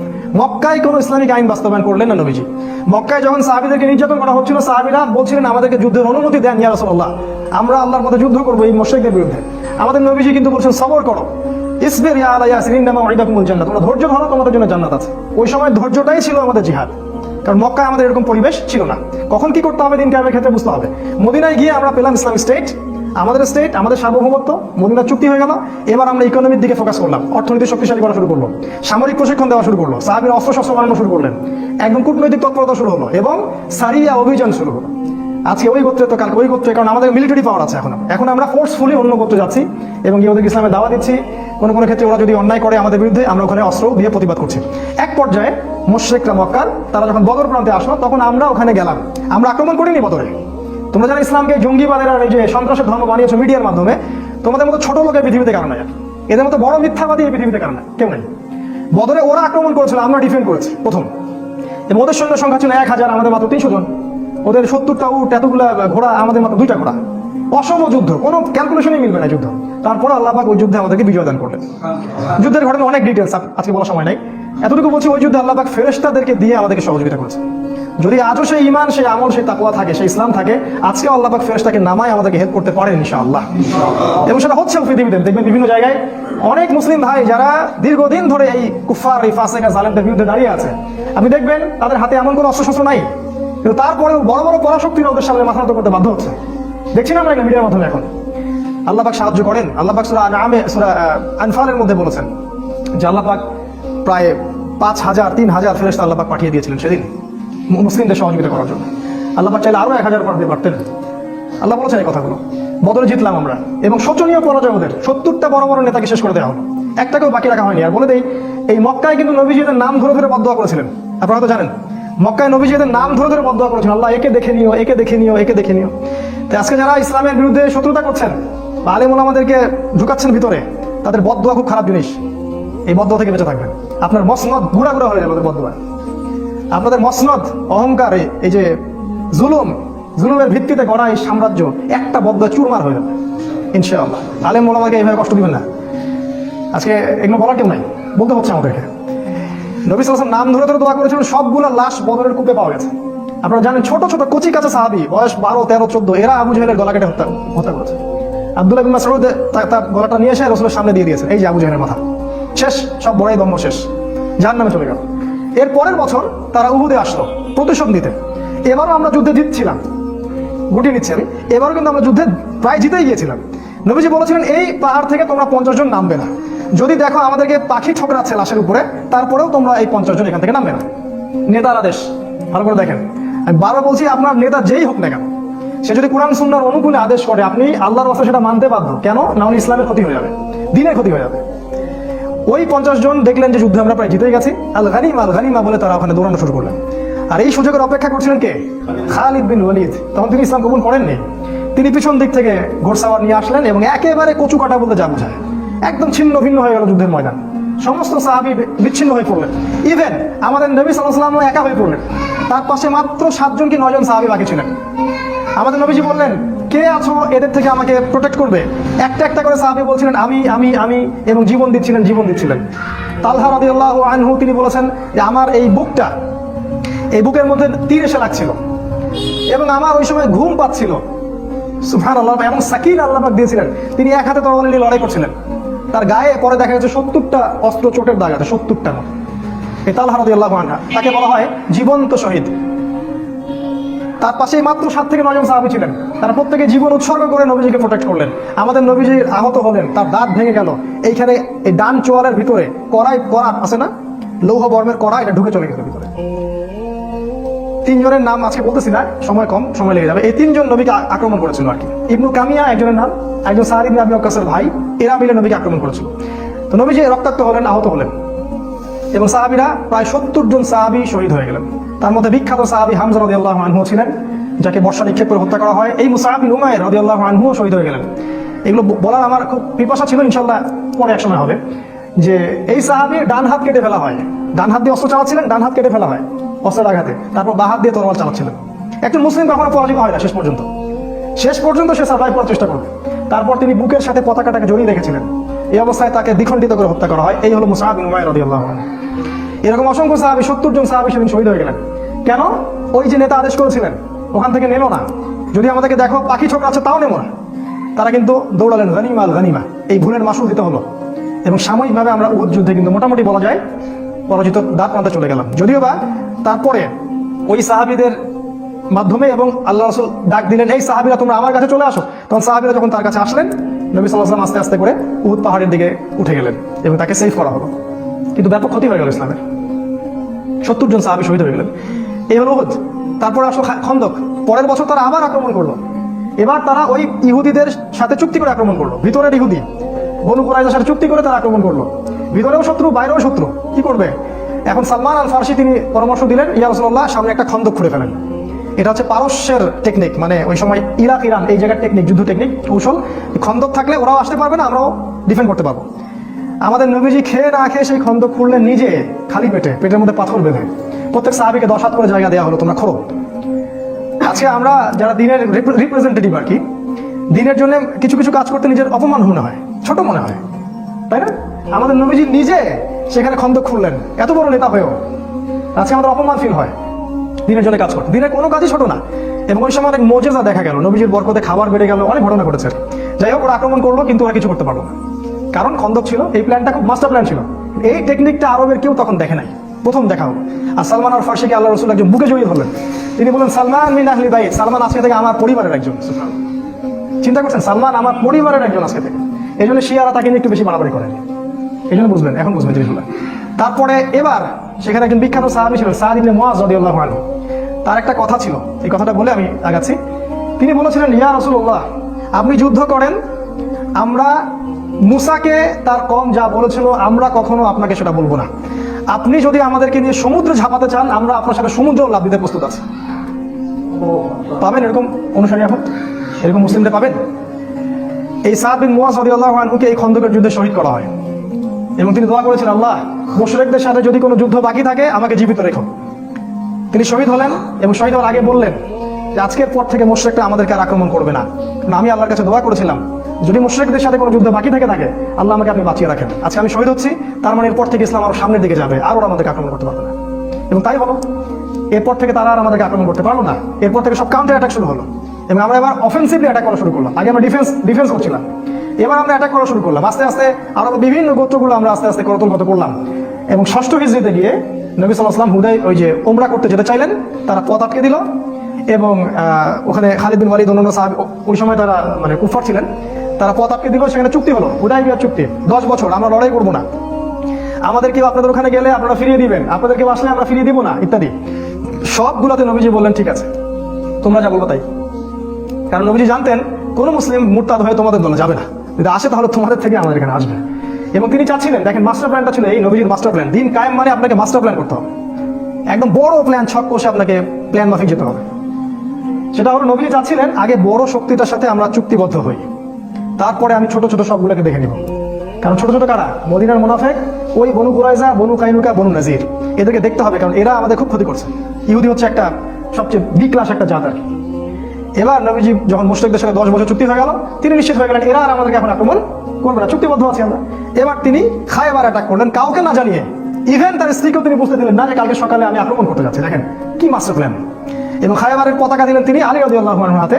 মক্কায় কোনো ইসলামিক আইন বাস্তবায়ন করলেন না নবীজি। মক্কায় যখন সাহাবীদেরকে নির্যাতন করা হচ্ছিল, সাহাবীরা বলছিলেন আমাদেরকে যুদ্ধের অনুমতি দেন ইয়া রাসূলুল্লাহ, আমরা আল্লাহর পথে যুদ্ধ করবো এই মুশরিকদের বিরুদ্ধে। আমাদের নবীজি কিন্তু বলছেন সবর করো, ইসবির ইয়া আলা ইয়াসির ইন্নামা উইদাকুমুল জান্নাত, তোমরা ধৈর্য ধরো, তোমাদের জন্য জান্নাত আছে। ওই সময় ধৈর্যটাই ছিল আমাদের জিহাদ, কারণ মক্কায় আমাদের এরকম পরিবেশ ছিল না। কখন কি করতে হবে দিন কায়েমের ক্ষেত্রে বুঝতে হবে। মদিনায় গিয়ে আমরা পেলাম ইসলামিক স্টেট, আমাদের স্টেট, আমাদের সার্বভৌমত্ব, মদিনা চুক্তি হয়ে গেল। এবার আমরা ইকোনমির দিকে ফোকাস করলাম, অর্থনীতি শক্তিশালী করা শুরু করলো, সামরিক প্রশিক্ষণ দেওয়া শুরু করলো, সাহাবীরা অস্ত্র বানানো শুরু করলেন, একদম কূটনৈতিক তৎপরতা শুরু হলো এবং সারিয়া অভিযান শুরু হলো। আজকে ওই গোত্রে তো কালকে ওই গোত্রে, কারণ আমাদের মিলিটারি পাওয়ার আছে। এখন আমরা ফোর্সফুলি অন্য গোত্রে যাচ্ছি এবং ওদেরকে ইসলামের দাওয়া দিচ্ছি। কোনো ক্ষেত্রে ওরা যদি অন্যায় করে আমাদের বিরুদ্ধে, আমরা ওখানে অস্ত্র দিয়ে প্রতিবাদ করছি। এক পর্যায়ে মুশরিকরা মক্কার, তারা যখন বদর প্রান্তে আসলো, তখন আমরা ওখানে গেলাম। আমরা আক্রমণ করিনি বদরে। তোমরা যারা ইসলামকে জঙ্গিবাদের আর এই যে সন্ত্রাসের ধর্ম বানিয়েছো মিডিয়ার মাধ্যমে, তোমাদের মতো ছোট লোকের পৃথিবীতে কারণ নাই, এদের মতো বড় মিথ্যাবাদী এই পৃথিবীতে কারণ নাই, কেউ নেই। বদরে ওরা আক্রমণ করেছিল, আমরা ডিফেন্ড করেছি প্রথম। এবং ওদের সৈন্য সংখ্যা ছিল 1000, আমাদের মাত্র 300 জন। ওদের 70টা উট, এতগুলা ঘোড়া, আমাদের মাত্র 2টা ঘোড়া। অসম যুদ্ধ, কোনো ক্যালকুলেশনই মিলবে না যুদ্ধ, তারপরে আল্লাহ পাক ওই যুদ্ধে আমাদেরকে বিজয় দান করলেন। যুদ্ধের ঘটনা অনেক ডিটেলস আজকে বলার সময় নাই, এতটুকু বলছি ওই যুদ্ধে আল্লাহ পাক ফেরেশতাদেরকে দিয়ে আমাদেরকে সহযোগিতা করেছে। যদি আজও সেই ঈমান, সেই আমল, সেই তাকওয়া থাকে, সেই ইসলাম থাকে, আজকেও আল্লাহ পাক ফেরেশতাকে নামায় আমাদেরকে হেল্প করতে পারেন ইনশাআল্লাহ। এবং সেটা হচ্ছে পৃথিবীতে দেখবেন বিভিন্ন জায়গায় অনেক মুসলিম ভাই যারা দীর্ঘদিন ধরে এই কুফার, এই ফাসেক আর জালেমদের বিরুদ্ধে দাঁড়িয়ে আছে, আপনি দেখবেন তাদের হাতে এমন কোনো অস্ত্রশস্ত্র নাই, কিন্তু তারপরেও বড় বড় পরাশক্তিরা ওদের সামনে মাথা নত করতে বাধ্য হচ্ছে। দেখছি না আমরা মিডিয়ার মাধ্যমে এখন। আল্লাহ পাক সাহায্য করেন। আল্লাহ পাক সূরা সূরা আনফালের মধ্যে বলেছেন যে আল্লাহ পাক প্রায় 5,000 3,000 ফেরেশতা আল্লাহ পাক পাঠিয়ে দিয়েছিলেন সেদিন মুসলিমদের সহযোগিতা করার জন্য। আল্লাহ পাক চাইলে আরো 1,000 পাঠাতে পারতেন। আল্লাহ বলেছেন এই কথাগুলো। বদরে জিতলাম আমরা, এবং শোচনীয় পরাজয় ওদের, 70টা বড় বড় নেতাকে শেষ করে দেওয়া হলো, একটাকেও বাকি রাখা হয়নি। আর বলে দেই, এই মক্কায় কিন্তু নবীজিদের নাম ধরে ধরে বদদোয়া করেছিলেন, আপনারা তো জানেন। মক্কায় নবীজিদের নাম ধরে ধরে বদদোয়া করেছেন, আল্লাহ একে দেখে নিও, একে দেখে নিও, একে দেখে নিও। তাই আজকে যারা ইসলামের বিরুদ্ধে শত্রুতা করছেন, আলেম ওলামাদেরকে ঢুকাচ্ছেন ভিতরে, তাদের বদদোয়া খুব খারাপ জিনিস। এই বদদোয়া থেকে বেঁচে থাকবেন। আপনার মসনদ ঘুরা ঘুরা হয়ে যাবে ওদের বদদোয়া। আপনাদের মসনদ, অহংকার, এই যে জুলুমের ভিত্তিতে গড়া এই সাম্রাজ্য একটা বদদোয়া চুরমার হয়ে যাবে ইনশাআল্লাহ। আলেম ওলামাকে এইভাবে কষ্ট দিবেন না। আজকে এগুলো বলার কেউ নাই, বলতে হচ্ছে আমাদেরকে। নবী সাল্লাল্লাহু আলাইহি ওয়াসাল্লাম নাম ধরে ধরে দোয়া করেছিলেন, সবগুলো লাশ বদরের কূপে পাওয়া গেছে। আপনারা জানেন, ছোট ছোট কচি কাঁচা সাহাবী, বয়স 12, 13, 14, এরা আবু জাহেলের গলা কেটে হত্যা করেছে। আব্দুল্লাহ বিন মাসউদ তার গলাটা নিয়ে এসে রাসূলের সামনে দিয়ে দিয়েছে, এই যে আবু জাহেলের মাথা শেষ, সব বড়াই দম্ভ শেষ, জাহান্নামে চলে গেল। এর পরের বছর তারা উহুদে আসলো প্রতিশোধ নিতে। এবারও আমরা যুদ্ধে জিতছিলাম, গুটিয়ে নিচ্ছি আমি, এবারও কিন্তু আমরা যুদ্ধে প্রায় জিতেই গিয়েছিলাম। নবীজি বলেছিলেন, এই পাহাড় থেকে তোমরা 50 জন নামবে না, যদি দেখো আমাদেরকে পাখি ঠোকরাচ্ছে লাশের উপরে, তারপরেও তোমরা এই 50 জন এখান থেকে নামবে না। নেতার আদেশ, ভালো করে দেখেন। আমি বারবার বলছি, আপনার নেতা যেই হোক না কেন, সে যদি কোরআন সুন্নাহর অনুকূলে আদেশ করে, আপনি আল্লাহর রাস্তায় সেটা মানতে বাধ্য। কেন? না হলে ইসলামের ক্ষতি হয়ে যাবে, দ্বীনের ক্ষতি হয়ে যাবে। ওই 50 জন দেখলেন যে যুদ্ধে আমরা প্রায় জিতে গেছি, আল গানিমা বলে তারা ওখানে দৌড়ানো শুরু করলেন। আর এই সুযোগের অপেক্ষা করছিলেন কে? খালিদ বিন ওয়ালিদ। তখন তিনি ইসলাম কবুল করেননি। তিনি পিছন দিক থেকে ঘোড়সাওয়ার নিয়ে আসলেন এবং একেবারে কচু কাটা বলতে যা বোঝায়, একদম ছিন্ন ভিন্ন হয়ে গেল যুদ্ধের ময়দান। সমস্ত সাহাবী বিচ্ছিন্ন হয়ে পড়লেন। ইভেন আমাদের নবী সাল্লাল্লাহু আলাইহি ওয়াসাল্লামও একা হয়ে পড়লেন। তার পাশে মাত্র 7 জন কি 9 জন সাহাবী বাকি ছিলেন। আমাদের নবীজি বললেন, কে আছো এদের থেকে আমাকে প্রোটেক্ট করবে? একটা একটা করে সাহাবী বলছিলেন, আমি আমি আমি, এবং জীবন দিচ্ছিলেন। তালহা রাদিয়াল্লাহু আনহু তিনি বলেছেন যে আমার এই বুকের মধ্যে তীর এসে লাগছিল এবং আমার ওই সময় ঘুম পাচ্ছিল। সুবহানাল্লাহ। এবং সাকিন আল্লাহ পাক দিয়েছিলেন, তিনি এক হাতে তরবারি নিয়ে লড়াই করছিলেন। তার গায়ে পরে দেখা গেছে 70টা অস্ত্র চোটের দাগ আছে, 70টা। এই তালহা রাদিয়াল্লাহু আনহা, তাকে বলা হয় জীবন্ত শহীদ। তার পাশে মাত্র 7 থেকে 9 জন সাহাবী ছিলেন, তারা প্রত্যেকে জীবন উৎসর্গ করে নবীজিকে প্রোটেক্ট করলেন। আমাদের নবীজি আহত হলেন, তার দাঁত ভেঙে গেল। এইখানে এই ডান চোয়ালের ভিতরে কড়া আছে না, লৌহ বর্মের কড়া, এটা ঢুকে চলে গেল ভিতরে। 3 জনের নাম আজকে বলতেছি না, সময় কম, সময় লেগে যাবে। এই 3 জন নবীকে আক্রমণ করেছিল আর কি। ইবনু কামিয়া একজনের নাম, একজন সাদ ইবনে আবি ওয়াক্কাসের ভাই, এরা মিলে নবীকে আক্রমণ করেছিল। তো নবীজি রক্তাক্ত হলেন, আহত হলেন, এবং সাহাবীরা প্রায় 70 জন সাহাবী শহীদ হয়ে গেলেন। তার মধ্যে বিখ্যাত সাহাবী হামজা রাদিয়াল্লাহু আনহু ছিলেন, যাকে বর্ষা নিক্ষেপ করে হত্যা করা হয়। এই মুসআব বিন উমাইর রাদিয়াল্লাহু আনহু শহীদ হয়ে গেলেন। এগুলো বলার আমার খুব পিপাসা ছিল, ইনশাআল্লাহ পরে এক সময় হবে। যে এই সাহাবীর ডান হাত কেটে ফেলা হয়, ডান হাত দিয়ে অস্ত্র চালাচ্ছিলেন, ডান হাত কেটে ফেলা হয় অস্ত্রের আঘাতে, তারপর বাঁ হাত দিয়ে তরোয়াল চালাচ্ছিলেন। একজন মুসলিম কখনো পরাজিত হয় না শেষ পর্যন্ত সে সার্ভাইভ করার চেষ্টা করবে। তারপর তিনি বুকের সাথে পতাকাটাকে জড়িয়ে রেখেছিলেন। এই অবস্থায় তাকে দ্বিখণ্ডিত করে হত্যা করা হয়। এই হলো মুসআব বিন উমাইর রাদিয়াল্লাহু আনহু। এরকম অসংখ্য সাহাবী, 70 জন সাহাবী সেদিন শহীদ হয়ে গেলেন। কেন? ওই যে নেতা আদেশ করেছিলেন, ওখান থেকে নেমো না, যদি আমাদেরকে দেখো পাখি ছোকরা আছে তাও নেমো না। তারা কিন্তু দৌড়ালেন গানিমা। এই ভুলের মাসুল দিতে হলো। এবং সাময়িকভাবে আমরা উহুদ যুদ্ধে কিন্তু মোটামুটি বলা যায় পরাজিত দাঁত মানতে চলে গেলাম। যদিও বা তারপরে ওই সাহাবীদের মাধ্যমে এবং আল্লাহ রাসূল ডাক দিলেন, এই সাহাবীরা তোমরা আমার কাছে চলে আসো। তখন সাহাবীরা যখন তার কাছে আসলেন, নবী সাল্লাল্লাহু আলাইহি ওয়াসাল্লাম আস্তে আস্তে করে উহুদ পাহাড়ের দিকে উঠে গেলেন এবং তাকে সেভ করা হলো। কিন্তু ব্যাপক ক্ষতি হয়ে গেল ইসলামের, 70 জন সাহাবী শহীদ হয়ে গেলেন। এই হলো উহুদ। তারপরে আসলো খন্দক। পরের বছর তারা আবার আক্রমণ করলো। এবার তারা ওই ইহুদিদের সাথে চুক্তি করে আক্রমণ করলো। ভিতরের ইহুদি বনু কুরাইজার সাথে চুক্তি করে তারা আক্রমণ করলো। ভিতরেও শত্রু, বাইরেও শত্রু, কি করবে? এখন সালমান আল ফারসি তিনি পরামর্শ দিলেন, ইয়া রাসূলুল্লাহ, সামনে একটা খন্দক খুঁড়ে ফেলেন। এটা হচ্ছে পারস্যের টেকনিক, মানে ওই সময় ইরাক ইরান এই জায়গার টেকনিক, যুদ্ধ টেকনিক, কৌশল। খন্দক থাকলে ওরাও আসতে পারবে না, আমরাও ডিফেন্ড করতে পারবো। আমাদের নবীজি খেয়ে না খেয়ে সেই খন্দক খুঁড়লেন নিজে, খালি পেটের মধ্যে পাথর বেঁধে। প্রত্যেক সাহাবীকে 10 হাত করে জায়গা দেওয়া হলো, তোমরা খোঁড়ো। আজকে আমরা যারা দিনের রিপ্রেজেন্টেটিভ আর কি, দিনের জন্য কিছু কিছু কাজ করতে নিজের অপমান মনে হয়, ছোট মনে হয়, তাই না? আমাদের নবীজি নিজে সেখানে খন্দক খুললেন, এত বড় নেতা হয়েও আজকে আমাদের অপমান ফিল হয় দিনের জন্য কাজ করতে। দিনের কোনো কাজই ছোট না। এবং ওই সময় অনেক মোজেজা দেখা গেল, নবীজির বরকতে খাবার বেড়ে গেল, অনেক ঘটনা ঘটেছে। যাই হোক, ওরা আক্রমণ করলো কিন্তু ওরা কিছু করতে পারলো না, কারণ খন্দক ছিল। এই প্ল্যানটা খুব মাস্টার প্ল্যান ছিল। এই টেকনিকটা আরবের কেউ তখন দেখে নাই, প্রথম দেখা হলো। আর সালমান আর ফার্সিকে আল্লাহ রসুল একজন বুকে জড়িয়ে ধরলেন। তিনি বললেন, সালমান মিন আহলি বাইত, সালমান আজকে থেকে আমার পরিবারের একজন। চিন্তা করছেন, সালমান আমার পরিবারের একজন আজকে থেকে। এই জন্য শিয়ারা তাকে নিয়ে একটু বেশি বাড়াবাড়ি করেন। এই জন্য বুঝবেন, এখন বুঝবেন জিনিসগুলো। তারপরে এবার সেখানে একজন বিখ্যাত সাহাবী ছিলেন, সাদ ইবনে মুআয রাদিয়াল্লাহু আনহু। তার একটা কথা ছিল, এই কথাটা বলে আমি আগাচ্ছি। তিনি বলেছিলেন, ইয়া রাসূলুল্লাহ, আপনি যুদ্ধ করেন, আমরা মুসাকে তার কম যা বলেছিল আমরা কখনো আপনাকে সেটা বলবো না। আপনি যদি আমাদেরকে নিয়ে সমুদ্রে ঝাঁপাতে চান, আমরা আপনার সাথে সমুদ্র লাভ দিতে প্রস্তুত আছি। পাবেন এরকম অনুসারী? এখন এরকম মুসলিমদের পাবেন? এই সাদ বিন মুআয রাদিয়াল্লাহু আনহুকে এই খন্দকের যুদ্ধে শহীদ করা হয় এবং তিনি দোয়া করেছেন, আল্লাহ, মুশরিকদের সাথে যদি কোনো যুদ্ধ বাকি থাকে আমাকে জীবিত রেখো। তিনি শহীদ হলেন এবং শহীদ হওয়ার আগে বললেন যে আজকের পর থেকে মুশরিকরা আমাদেরকে আর আক্রমণ করবে না। আমি আল্লাহর কাছে দোয়া করেছিলাম, যদি মুশরিকদের সাথে কোনো যুদ্ধ বাকি থেকে থাকে, আল্লাহ আমাকে আপনি বাঁচিয়ে রাখেন। আজকে আমি শহীদ হচ্ছি, তার মানে এরপর থেকে ইসলাম আরো সামনের দিকে যাবে, আর ওরা আমাদেরকে আক্রমণ করতে পারবে না। এবং তাই হলো, এরপর থেকে তারা আর আমাদেরকে আক্রমণ করতে পারলো না। এরপর থেকে সব কাউন্টার অ্যাটাক শুরু হলো এবং আমরা এবার অফেন্সিভলি অ্যাটাক করা শুরু করলাম। আগে আমরা ডিফেন্স করছিলাম, এবার আমরা অ্যাটাক করা শুরু করলাম। আস্তে আস্তে আরো বিভিন্ন গোত্রগুলো আমরা আস্তে আস্তে করতলগত করলাম। এবং 6ষ্ঠ হিজরিতে গিয়ে নবী সাল্লাল্লাহু আলাইহি ওয়াসাল্লাম হুদাই ওই যে ওমরা করতে যেতে চাইলেন, তারা পথ আটকে দিল। এবং ওখানে খালিদ বিন ওয়ালিদ অন্যান্য সাহাবী, ওই সময় তারা মানে কুফার ছিলেন, তারা পথ আটকে দিল। সেখানে চুক্তি হলো, হুদাইবিয়ার চুক্তি, 10 বছর আমরা লড়াই করবো না, আমাদের কেউ আপনাদের ওখানে গেলে আপনারা ফিরিয়ে দিবেন, আপনাদের কেউ আসলে আমরা ফিরিয়ে দিব না, ইত্যাদি। সবগুলোতে নবীজি বললেন, ঠিক আছে, তোমরা যা বলবো তাই। কারণ নবীজি জানতেন কোনো মুসলিম মুরতাদ হয়ে তোমাদের দলে যাবে না, যদি আসে তাহলে তোমাদের থেকে আমাদের এখানে আসবে। এবং তিনি চাচ্ছিলেন, দেখেন মাস্টার প্ল্যানটা ছিল এই নবীজির মাস্টার প্ল্যান। দিন কায়েম মানে আপনাকে মাস্টার প্ল্যান করতে হবে, একদম বড় প্ল্যান, ছক কষে আপনাকে প্ল্যান মাফিক যেতে হবে। সেটা হলো নবীজি চাচ্ছিলেন আগে বড় শক্তিটার সাথে আমরা চুক্তিবদ্ধ হই, তারপরে আমি ছোট ছোট সবগুলোকে দেখে নিব। কারণ ছোট ছোট কারা? মদিনার মুনাফিক, ওই বনু কুরাইজা, বনু কাইনুকা, বনু নাজির, এদেরকে দেখতে হবে, কারণ এরা আমাদের খুব ক্ষতি করছে। ইহুদি হচ্ছে একটা সবচেয়ে বি ক্লাস একটা জাত আর কি। এবার নবীজি যখন মুশরিকদের সাথে 10 বছর চুক্তি হয়ে গেল, তিনি নিশ্চিত হয়ে গেলেন এরা আর আমাদেরকে এখন আক্রমণ করবে না, চুক্তিবদ্ধ আছি আমরা। এবার তিনি খায়বার অ্যাটাক করলেন, কাউকে না জানিয়ে। ইভেন তার স্ত্রীকেও তিনি বুঝতে দিলেন না যে কালকে সকালে আমি আক্রমণ করতে যাচ্ছি। দেখেন কি মাস্টার প্ল্যান। এবং খায়বারের পতাকা দিলেন তিনি আলী রাদিয়াল্লাহু আনহুর হাতে,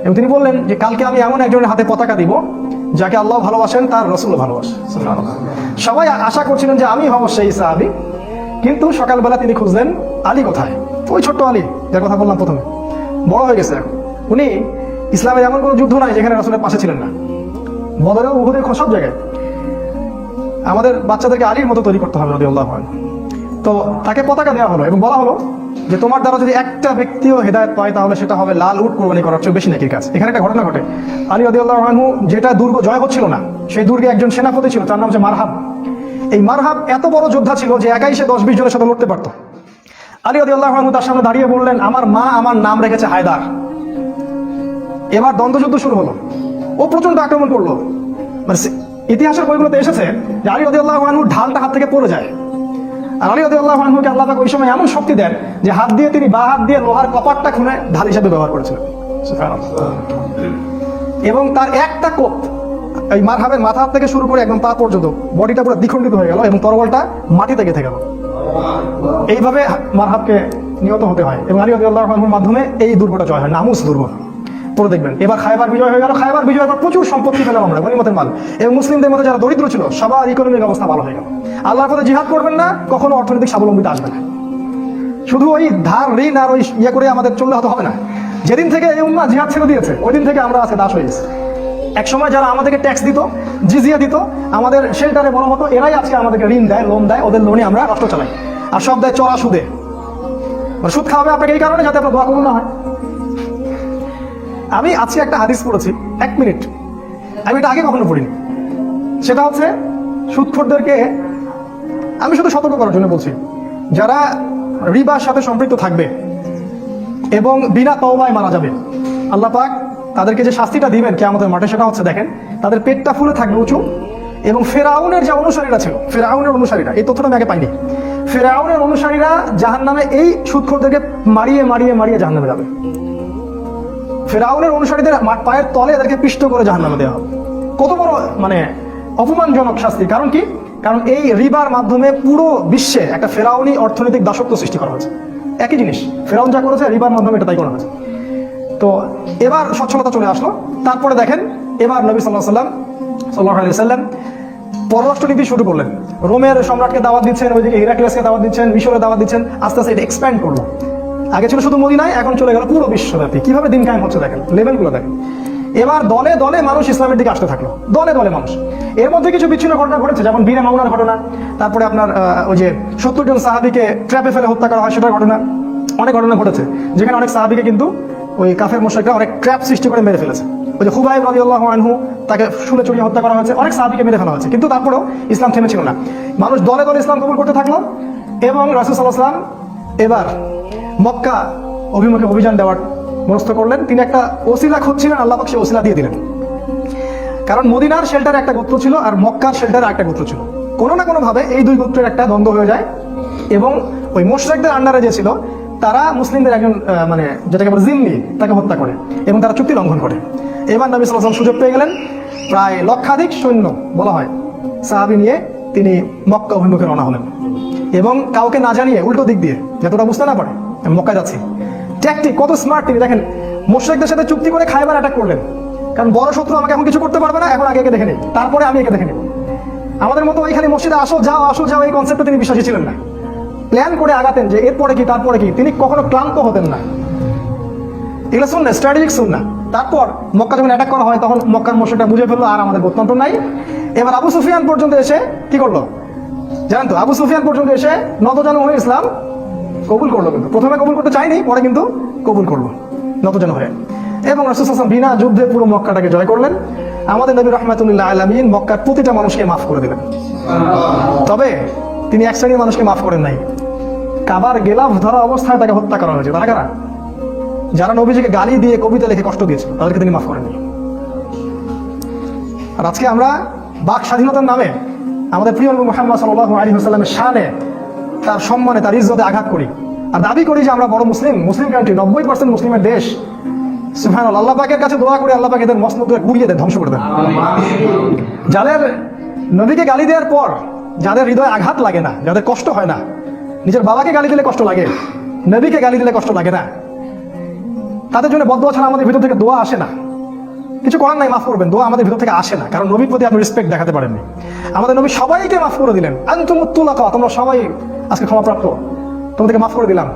এবং তিনি বললেন যে কালকে আমি এমন একজনের হাতে পতাকা দিব যাকে আল্লাহ ভালোবাসেন, তার রাসূলও ভালোবাসেন। সুবহানাল্লাহ। সবাই আশা করছিলেন যে আমি হব সেই সাহাবী, কিন্তু সকালবেলা তিনি খুঁজলেন আলী কোথায়। ওই ছোট্ট আলী যার কথা বললাম প্রথমে, বড় হয়ে গেছে এখন। উনি ইসলামের এমন কোনো যুদ্ধ নাই যেখানে রাসূলের পাশে ছিলেন না, বদরে, উহুদে, সব জায়গায়। আমাদের বাচ্চাদেরকে আলীর মতো তৈরি করতে হবে রাদিয়াল্লাহু আনহু। তো তাকে পতাকা দেওয়া হলো এবং বলা হলো যে তোমার দ্বারা যদি একটা ব্যক্তিও হেদায়েত পায় তাহলে সেটা হবে লাল উট কোরবানি করার চেয়ে বেশি নেকির কাজ। এখানে একটা ঘটনা ঘটে। আলী রাদিয়াল্লাহু আনহু যেটা দুর্গ জয় হচ্ছিল না, সেই দুর্গে একজন সেনাপতি ছিল, তার নাম হচ্ছে মারহাব। এই মারহাব এত বড় যোদ্ধা ছিল যে একাই সে 10-20 জনের সাথে লড়তে পারতো। আলী রাদিয়াল্লাহু আনহু তার সামনে দাঁড়িয়ে বললেন, আমার মা আমার নাম রেখেছে হায়দার। এবার দ্বন্দ্বযুদ্ধ শুরু হলো, ও প্রচন্ড আক্রমণ করলো। মানে ইতিহাসের বইগুলোতে এসেছে যে আলী রাদিয়াল্লাহু আনহু ঢালটা হাত থেকে পড়ে যায়, আর আলী রাদিয়াল্লাহু আনহুকে আল্লাহ পাক ওই সময় এমন শক্তি দেন যে হাত দিয়ে তিনি বাঁ হাত দিয়ে লোহার কপাটটা খুলে ঢাল হিসেবে ব্যবহার করেছিলেন। এবং তার একটা কোপ এই মারহাবের মাথা থেকে শুরু করে একদম পা পর্যন্ত বডিটা পুরো দ্বিখণ্ডিত হয়ে গেল এবং তরবালটা মাটিতে গেঁথে গেল। এইভাবে মারহাবকে নিহত হতে হয় এবং আলী রাদিয়াল্লাহু আনহুর মাধ্যমে এই দুর্গটা জয় হয়, নামুস দুর্গ। পরে দেখবেন এবার খায়বার বিজয় হয়ে গেল। খায়বার বিজয়ের পর প্রচুর সম্পত্তি পেলাম আমরা, গনিমতের মাল। এবং মুসলিমদের মধ্যে যারা দরিদ্র ছিল সবার ইকোনমিক অবস্থা ভালো হয়ে গেল। আল্লাহর পথে জিহাদ করবেন না, কখনো অর্থনৈতিক স্বাবলম্বিতা আসবে না। শুধু ওই ধার ঋণ আর ওই ইয়ে করে আমাদের চললে হতে হবে না। যেদিন থেকে এই উম্মাহ জিহাদ ছেড়ে দিয়েছে ওই দিন থেকে আমরা আজকে দাস হয়ে গেছি। এক সময় যারা আমাদেরকে ট্যাক্স দিত, জিজিয়া দিত, আমাদের শেল্টারে বড় হতো, এরাই আজকে আমাদেরকে ঋণ দেয়, লোন দেয়, ওদের লোনে আমরা রাষ্ট্র চালাই। আর সব দেয় চড়া সুদে। সুদ খাওয়াবে আপনাকে এই কারণে যাতে আপনার দোয়া কবুল না হয়। আমি আজকে একটা হাদিস পড়েছি, 1 মিনিট, আমি এটা আগে কখনো পড়িনি। সেটা হচ্ছে সুদখোরদেরকে আমি শুধু সতর্ক করার জন্য বলছি, যারা রিবার সাথে সম্পৃক্ত থাকবে এবং বিনা তওবায় মারা যাবে, আল্লাহ পাক তাদেরকে যে শাস্তিটা দিবেন কিয়ামতের মাঠে সেটা হচ্ছে, দেখেন তাদের পেটটা ফুলে থাকবে উঁচু। এবং ফেরাউনের যে অনুসারীরা ছিল, ফেরাউনের অনুসারীরা, এই তথ্যটা আমি আগে পাইনি, ফেরাউনের অনুসারীরা জাহান্নামে এই সুদখোরদেরকে মারিয়ে মারিয়ে মারিয়ে জাহান্নামে যাবে। ফেরাউনের অনুসারীদের পায়ের তলে এদেরকে পিষ্ট করে জাহান্নামে দেওয়া হবে। কত বড় মানে অপমানজনক শাস্তি! কারণ কি? কারণ এই রিবার মাধ্যমে পুরো বিশ্বে একটা ফেরাউনি অর্থনৈতিক দাসত্ব সৃষ্টি করা হয়েছে। একই জিনিস ফেরাউন যা করেছে, রিবার মাধ্যমে এটা তাই করা হয়েছে। তো এবার সচ্ছলতা চলে আসলো। তারপরে দেখেন, এবার নবী সাল্লাল্লাহু আলাইহি ওয়াসাল্লাম পররাষ্ট্রনীতি শুরু করলেন। রোমের সম্রাটকে দাওয়াত দিচ্ছেন, ওইদিকে হিরাক্লিয়াসকে দাওয়াত দিচ্ছেন, মিশরে দাওয়াত দিচ্ছেন। আস্তে আস্তে এটা এক্সপ্যান্ড করলো। আগে ছিল শুধু মদিনায়, এখন চলে গেল পুরো বিশ্বব্যাপী। কিভাবে দিন কায়েম হচ্ছে দেখেন, লেভেলগুলো দেখেন। এবার দলে দলে মানুষ ইসলামের দিকে আসতে থাকলো, দলে দলে মানুষ। এর মধ্যে কিছু বিচ্ছিন্ন ঘটনা ঘটেছে, যেমন বীরে মামুনার ঘটনা, তারপরে আপনার ওই যে 70 জন সাহাবীকে ট্র্যাপে ফেলে হত্যা করা হয়, সেটার ঘটনা। অনেক ঘটনা ঘটেছে যেখানে অনেক সাহাবীকে কিন্তু ওই কাফের মুশরিকরা অনেক ট্র্যাপ সৃষ্টি করে মেরে ফেলেছে। ওই যে খুবাইব রাদিয়াল্লাহু আনহু, তাকে শুলে চড়িয়ে হত্যা করা হয়েছে, অনেক সাহাবীকে মেরে ফেলা হয়েছে। কিন্তু তারপরেও ইসলাম থেমেছিল না, মানুষ দলে দলে ইসলাম কবুল করতে থাকলো। এবং রাসূল সাল্লাল্লাহু আলাইহি ওয়াসাল্লাম এবার মক্কা অভিমুখে অভিযান দেওয়ার মনস্থ করলেন। তিনি একটা ওসিলা খুঁজছিলেন, আল্লাহ পাক সেই ওসিলা দিয়ে দিলেন। কারণ মদিনার শেল্টারে একটা গোত্র ছিল আর মক্কার শেল্টারে একটা গোত্র ছিল। কোনো না কোনো ভাবে এই দুই গোত্রের একটা দ্বন্দ্ব হয়ে যায় এবং ওই মুশরিকদের আন্ডারে যে ছিল তারা মুসলিমদের একজন মানে যেটাকে বলে জিম্মি, তাকে হত্যা করে এবং তারা চুক্তি লঙ্ঘন করে। এবার নবী সাল্লাল্লাহু আলাইহি ওয়াসাল্লাম সুযোগ পেয়ে গেলেন। প্রায় লক্ষাধিক সৈন্য বলা হয় সাহাবী নিয়ে তিনি মক্কা অভিমুখে রওনা হলেন এবং কাউকে না জানিয়ে উল্টো দিক দিয়ে, যতটা বুঝতে না পারে আমি মক্কায় যাচ্ছি। ট্যাকটিক কত স্মার্ট তিনি দেখেন। মুশরিকদের সাথে চুক্তি করে খায়বার অ্যাটাক করলেন, কারণ বড় শত্রু আমাকে এখন কিছু করতে পারবে না, এখন আগে একে দেখে নেই, তারপরে আমি একে দেখে নেব। আমাদের মতো ওইখানে মসজিদে আসো যাও এই কনসেপ্টে তিনি বিশ্বাসী ছিলেন না। প্ল্যান করে আগাতেন যে এরপরে কি তারপরে কি, তিনি কখনো ক্লান্ত হতেন না। এগুলো শুন না, স্ট্র্যাটেজিক শুন না। তারপর মক্কা যখন অ্যাটাক করা হয় তখন মক্কার মুশরিকরা বুঝে ফেললো আর আমাদের গত্যন্তর নাই। এবার আবু সুফিয়ান পর্যন্ত এসে কি করলো জানেন তো? আবু সুফিয়ান পর্যন্ত এসে নতজানু হয়ে ইসলাম কবুল করলো। কিন্তু প্রথমে কবুল করতে চাইনি, পরে কিন্তু কবুল করলো নতজানু হয়ে। এবং রাসূল সাল্লাল্লাহু আলাইহি ওয়াসাল্লাম বিনা যুদ্ধে পুরো মক্কাটাকে জয় করলেন। আমাদের নবী রাহমাতুল্লিল আলামিন মক্কার প্রতিটা মানুষকে মাফ করে দিলেন। তবে তিনি এক শ্রেণীর মানুষকে মাফ করেন নাই। কাবার গেলাফ ধরা অবস্থায় তাকে হত্যা করা হয়েছে। তারা কারা? যারা নবীজিকে গালি দিয়ে কবিতা লিখে কষ্ট দিয়েছে, তাদেরকে তিনি মাফ করেননি। আর আজকে আমরা বাক স্বাধীনতার নামে আমাদের প্রিয় নবী মুহাম্মদ সাল্লাল্লাহু আলাইহি ওয়াসাল্লামের শানে, তার সম্মানে, তার ইজ্জতে আঘাত করি আর দাবি করি যে আমরা বড় মুসলিম কান্ট্রি, 90% মুসলিমের দেশ। সুবহানাল্লাহ, আল্লাহ পাকের কাছে দোয়া করি আল্লাহ পাক এদের মসনদকে গুড়িয়ে দেন, ধ্বংস করে দেন। যাদের নবীকে গালি দেওয়ার পর যাদের হৃদয়ে আঘাত লাগে না, যাদের কষ্ট হয় না, নিজের বাবাকে গালি দিলে কষ্ট লাগে, নবীকে গালি দিলে কষ্ট লাগে না, তাদের জন্য বদদোয়া ছাড়া আমাদের ভিতর থেকে দোয়া আসে না। কিছু করার নাই, মাফ করবেন, দোয়া আমাদের ভিতর থেকে আসে না, কারণ নবীর প্রতি আপনি রেসপেক্ট দেখাতে পারেননি। আমাদের নবী সবাইকে মাফ করে দিলেন। আনতুমুত তুলাকা, তোমরা সবাই আজকে ক্ষমাপ্রাপ্ত, তোমাদেরকে মাফ করে দিলাম।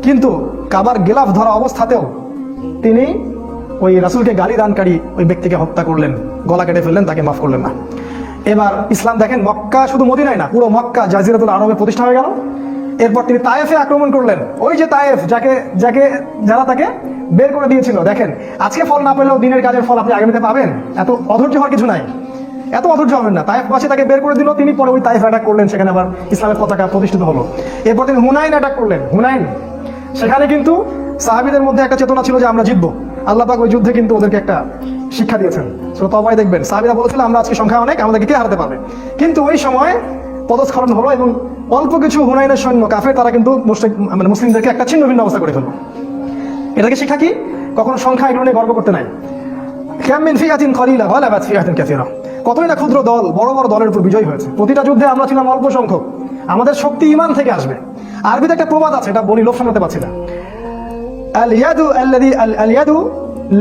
কিন্তু কাবার গেলাফ ধরা অবস্থাতেও তিনি ওই রাসূলকে গালি দানকারী ওই ব্যক্তিকে হত্যা করলেন, গলা কেটে ফেললেন, তাকে মাফ করলেন না। এবার ইসলাম দেখেন মক্কা, শুধু মদিনায় না, পুরো মক্কা জাজিরাতুল আরবে প্রতিষ্ঠা হয়ে গেল। এরপর তিনি তায়েফে আক্রমণ করলেন। ওই যে তায়েফ, যারা তাকে বের করে দিয়েছিল, দেখেন আজকে ফল না পেলেও দিনের কাজের ফল আপনি আগামীতে পাবেন। এত অধৈর্য হওয়ার কিছু নাই, এত অধৈর্য হবেন না। তায়েফবাসী তাকে বের করে দিল, তিনি পরে ওই তায়েফ অ্যাটাক করলেন, সেখানে আবার ইসলামের পতাকা প্রতিষ্ঠিত হলো। এরপর তিনি হুনাইন অ্যাটাক করলেন। হুনাইন, সেখানে কিন্তু সাহাবীদের মধ্যে একটা চেতনা ছিল যে আমরা জিতবো। আল্লাহ পাক ওই যুদ্ধে কিন্তু ওদেরকে একটা শিক্ষা দিয়েছেন। তবাই দেখবেন সাহাবীরা বলেছিল আমরা আজকে সংখ্যা অনেক, আমাদেরকে কে হারাতে পারবে। কিন্তু ওই সময় পদস্খলন হলো এবং অল্প কিছু হুনাইনের সৈন্য কাফের, তারা কিন্তু মুসলিমদেরকে একটা ছিন্ন ভিন্ন অবস্থা করে ফেললো। এটাকে শিক্ষা কি? কখনো সংখ্যা এগুলো নিয়ে গর্ব করতে নাই। কাম মিন ফিআতিন কলিলা গালাবাত ফিআতান কাসীরা, কতই না ক্ষুদ্র দল বড় বড় দলের উপর বিজয় হয়েছে। প্রতিটা যুদ্ধে আমরা ছিলাম অল্প সংখ্যক। আমাদের শক্তি ঈমান থেকে আসবে। আরবিতে একটা প্রবাদ আছে, এটা বলি, লোভ সামলাতে পারছি না। আল ইয়াদু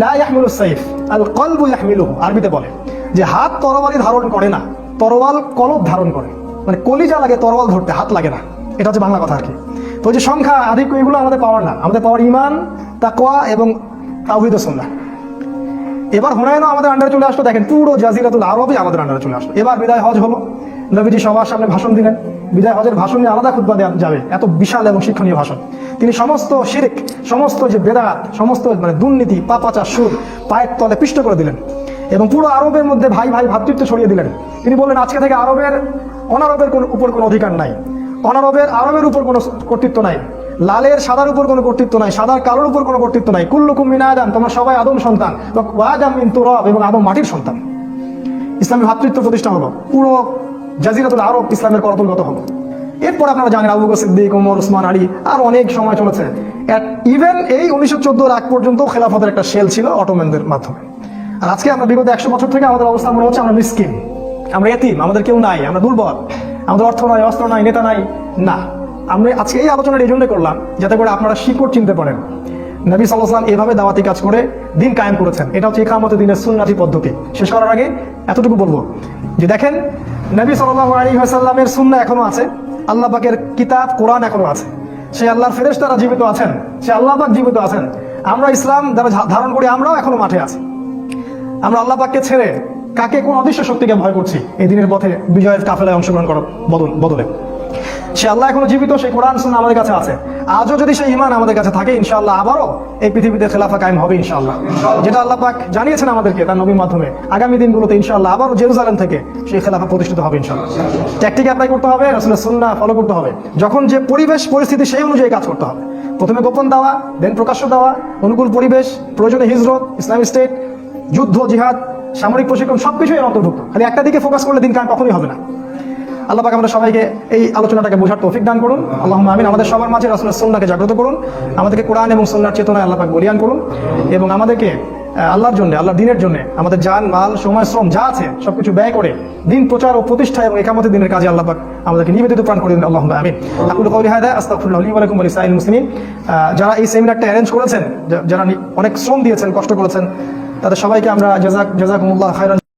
লা ইয়াহমিলু সাইফ আল কলবু ইয়াহমিলুহু, আরবিতে বলে যে হাত তরবারি ধারণ করে না, তরোয়াল কলব ধারণ করে। মানে কলিজা লাগে তরোয়াল ধরতে, হাত লাগে না। এটা হচ্ছে বাংলা কথা আর কি। তো যে সংখ্যা আধিক্য এগুলো আমাদের পাওয়ার না, আমাদের পাওয়ার ঈমান, তাকওয়া এবং তাওহীদ ও সুন্নাহ। এবার হুনাইনও আমাদের আন্ডারে চলে আসলো। দেখেন পুরো জাজিরাতুল আরবই আমাদের আন্ডারে চলে আসলো। এবার বিদায় হজ হলো, নবীজি সবার সামনে ভাষণ দিলেন। বিদায় হজের ভাষণ নিয়ে আলাদা খুতবা দেওয়া যাবে, এত বিশাল এবং শিক্ষণীয় ভাষণ। তিনি সমস্ত শিরক, সমস্ত যে বেদাত, সমস্ত দুর্নীতি, পাপাচার, সুদ পায়ের তলে পিষ্ট করে দিলেন এবং পুরো আরবের মধ্যে ভাই ভাই ভ্রাতৃত্ব ছড়িয়ে দিলেন। তিনি বললেন আজকে থেকে অনারবের উপর কোনো অধিকার নাই, আরবের উপর কোনো কর্তৃত্ব নাই, লালের সাদার উপর কোনো কর্তৃত্ব নাই, সাদার কালোর উপর কোনো কর্তৃত্ব নাই। কুল্লুকুম মিন আদম, তোমরা সবাই আদম সন্তান, ওয়া আদম মিন তুরাব, এবং আদম মাটির সন্তান। ইসলামী ভ্রাতৃত্ব প্রতিষ্ঠা হলো, পুরো জাজিরাতুল আরব ইসলামের করতলগত হলো। এরপর আপনারা জানেন আবু বকর সিদ্দিক, ওমর, ওসমান, আলী, আর অনেক সময় চলেছে। ইভেন এই 1914 আগ পর্যন্ত খেলাফতের একটা শেল ছিল অটোম্যানদের মাধ্যমে। আর আজকে আমরা বিগত 100 বছর থেকে আমাদের অবস্থা মনে হচ্ছে আমরা মিসকিন, আমরা এতিম, আমাদের কেউ নাই, আমরা দুর্বল, আমাদের অর্থ নাই, অস্ত্র নাই, নেতা নাই। না, আমরা আজকে এই আলোচনাটা এই জন্য করলাম যাতে করে আপনারা শিকড় চিনতে পারেন। নবী সাল্লাল্লাহু আলাইহি ওয়াসাল্লাম এভাবে দাওয়াতি কাজ করে দিন কায়েম করেছেন। এটা হচ্ছে ইকামতে দিনের সুন্নতি পদ্ধতি। শেষ করার আগে এতটুকু বলবো যে দেখেন, নবী সাল্লাল্লাহু আলাইহি ওয়াসাল্লামের সুন্নাহ এখনো আছে, আল্লাহ পাকের কিতাব কোরআন এখনো আছে, সেই আল্লাহর ফেরেশতারা জীবিত আছেন, সে আল্লাহ পাক জীবিত আছেন। আমরা ইসলাম যারা ধারণ করি আমরাও এখনো মাঠে আছি। আমরা আল্লাহ পাককে ছেড়ে কাকে কোন অদৃশ্য শক্তিকে ভয় করছি এই দিনের পথে বিজয়ের কাফেলায় অংশগ্রহণ করার বদলে? সে আল্লাহ এখনো জীবিত, সেই কোরআন সুন্নাহ আমাদের কাছে আছে। আজও যদি সেই ঈমান আমাদের কাছে থাকে, ইনশাআল্লাহ আবারও এই পৃথিবীতে খেলাফা কায়েম হবে ইনশাআল্লাহ, যেটা আল্লাহ পাক জানিয়েছেন আমাদেরকে তার নবীর মাধ্যমে। আগামী দিনগুলোতে ইনশাআল্লাহ আবারও জেরুজালেম থেকে সেই খেলাফা প্রতিষ্ঠিত হবে ইনশাআল্লাহ। ট্যাকটিক অ্যাপ্লাই করতে হবে, রাসূলের সুন্নাহ ফলো করতে হবে। যখন যে পরিবেশ পরিস্থিতি সেই অনুযায়ী কাজ করতে হবে। প্রথমে গোপন দাওয়া, দেন প্রকাশ্য দাওয়া, অনুকূল পরিবেশ, প্রয়োজনে হিজরত, ইসলামিক স্টেট, যুদ্ধ, জিহাদ, সামরিক প্রশিক্ষণ সবকিছুই এর অন্তর্ভুক্ত। খালি একটা দিকে ফোকাস করলে দিন কায়েম কখনোই হবে না। আল্লাহ পাক আমাদের সবাইকে এই আলোচনাটাকে বোঝার তৌফিক দান করুন। আল্লাহুম্মা আমিন। আমাদের সবার মাঝে রাসূলের সুন্নাহকে জাগ্রত করুন, আমাদেরকে কোরআন এবং সুন্নাহর চেতনায় আল্লাহ পাক বলিয়ান করুন, এবং আমাদেরকে আল্লাহর জন্য, আল্লাহর দিনের জন্য আমাদের জান, মাল, সময়, শ্রম যা আছে সবকিছু ব্যয় করে দিন প্রচার ও প্রতিষ্ঠা এবং ইকামতের দিনের কাজে আল্লাহ পাক আমাদেরকে নিবেদিত প্রাণ করে দিন। আল্লাহুম্মা আমিন। আকুলু কওলি হাযা আস্তাগফিরুল্লাহ লি ওয়া লাকুম ওয়া লিসাইরিল মুসলিমিন। যারা এই সেমিনারটা অ্যারেঞ্জ করেছেন, যারা অনেক শ্রম দিয়েছেন, কষ্ট করেছেন, তাদের সবাইকে আমরা জাযাকুমুল্লাহ খায়রান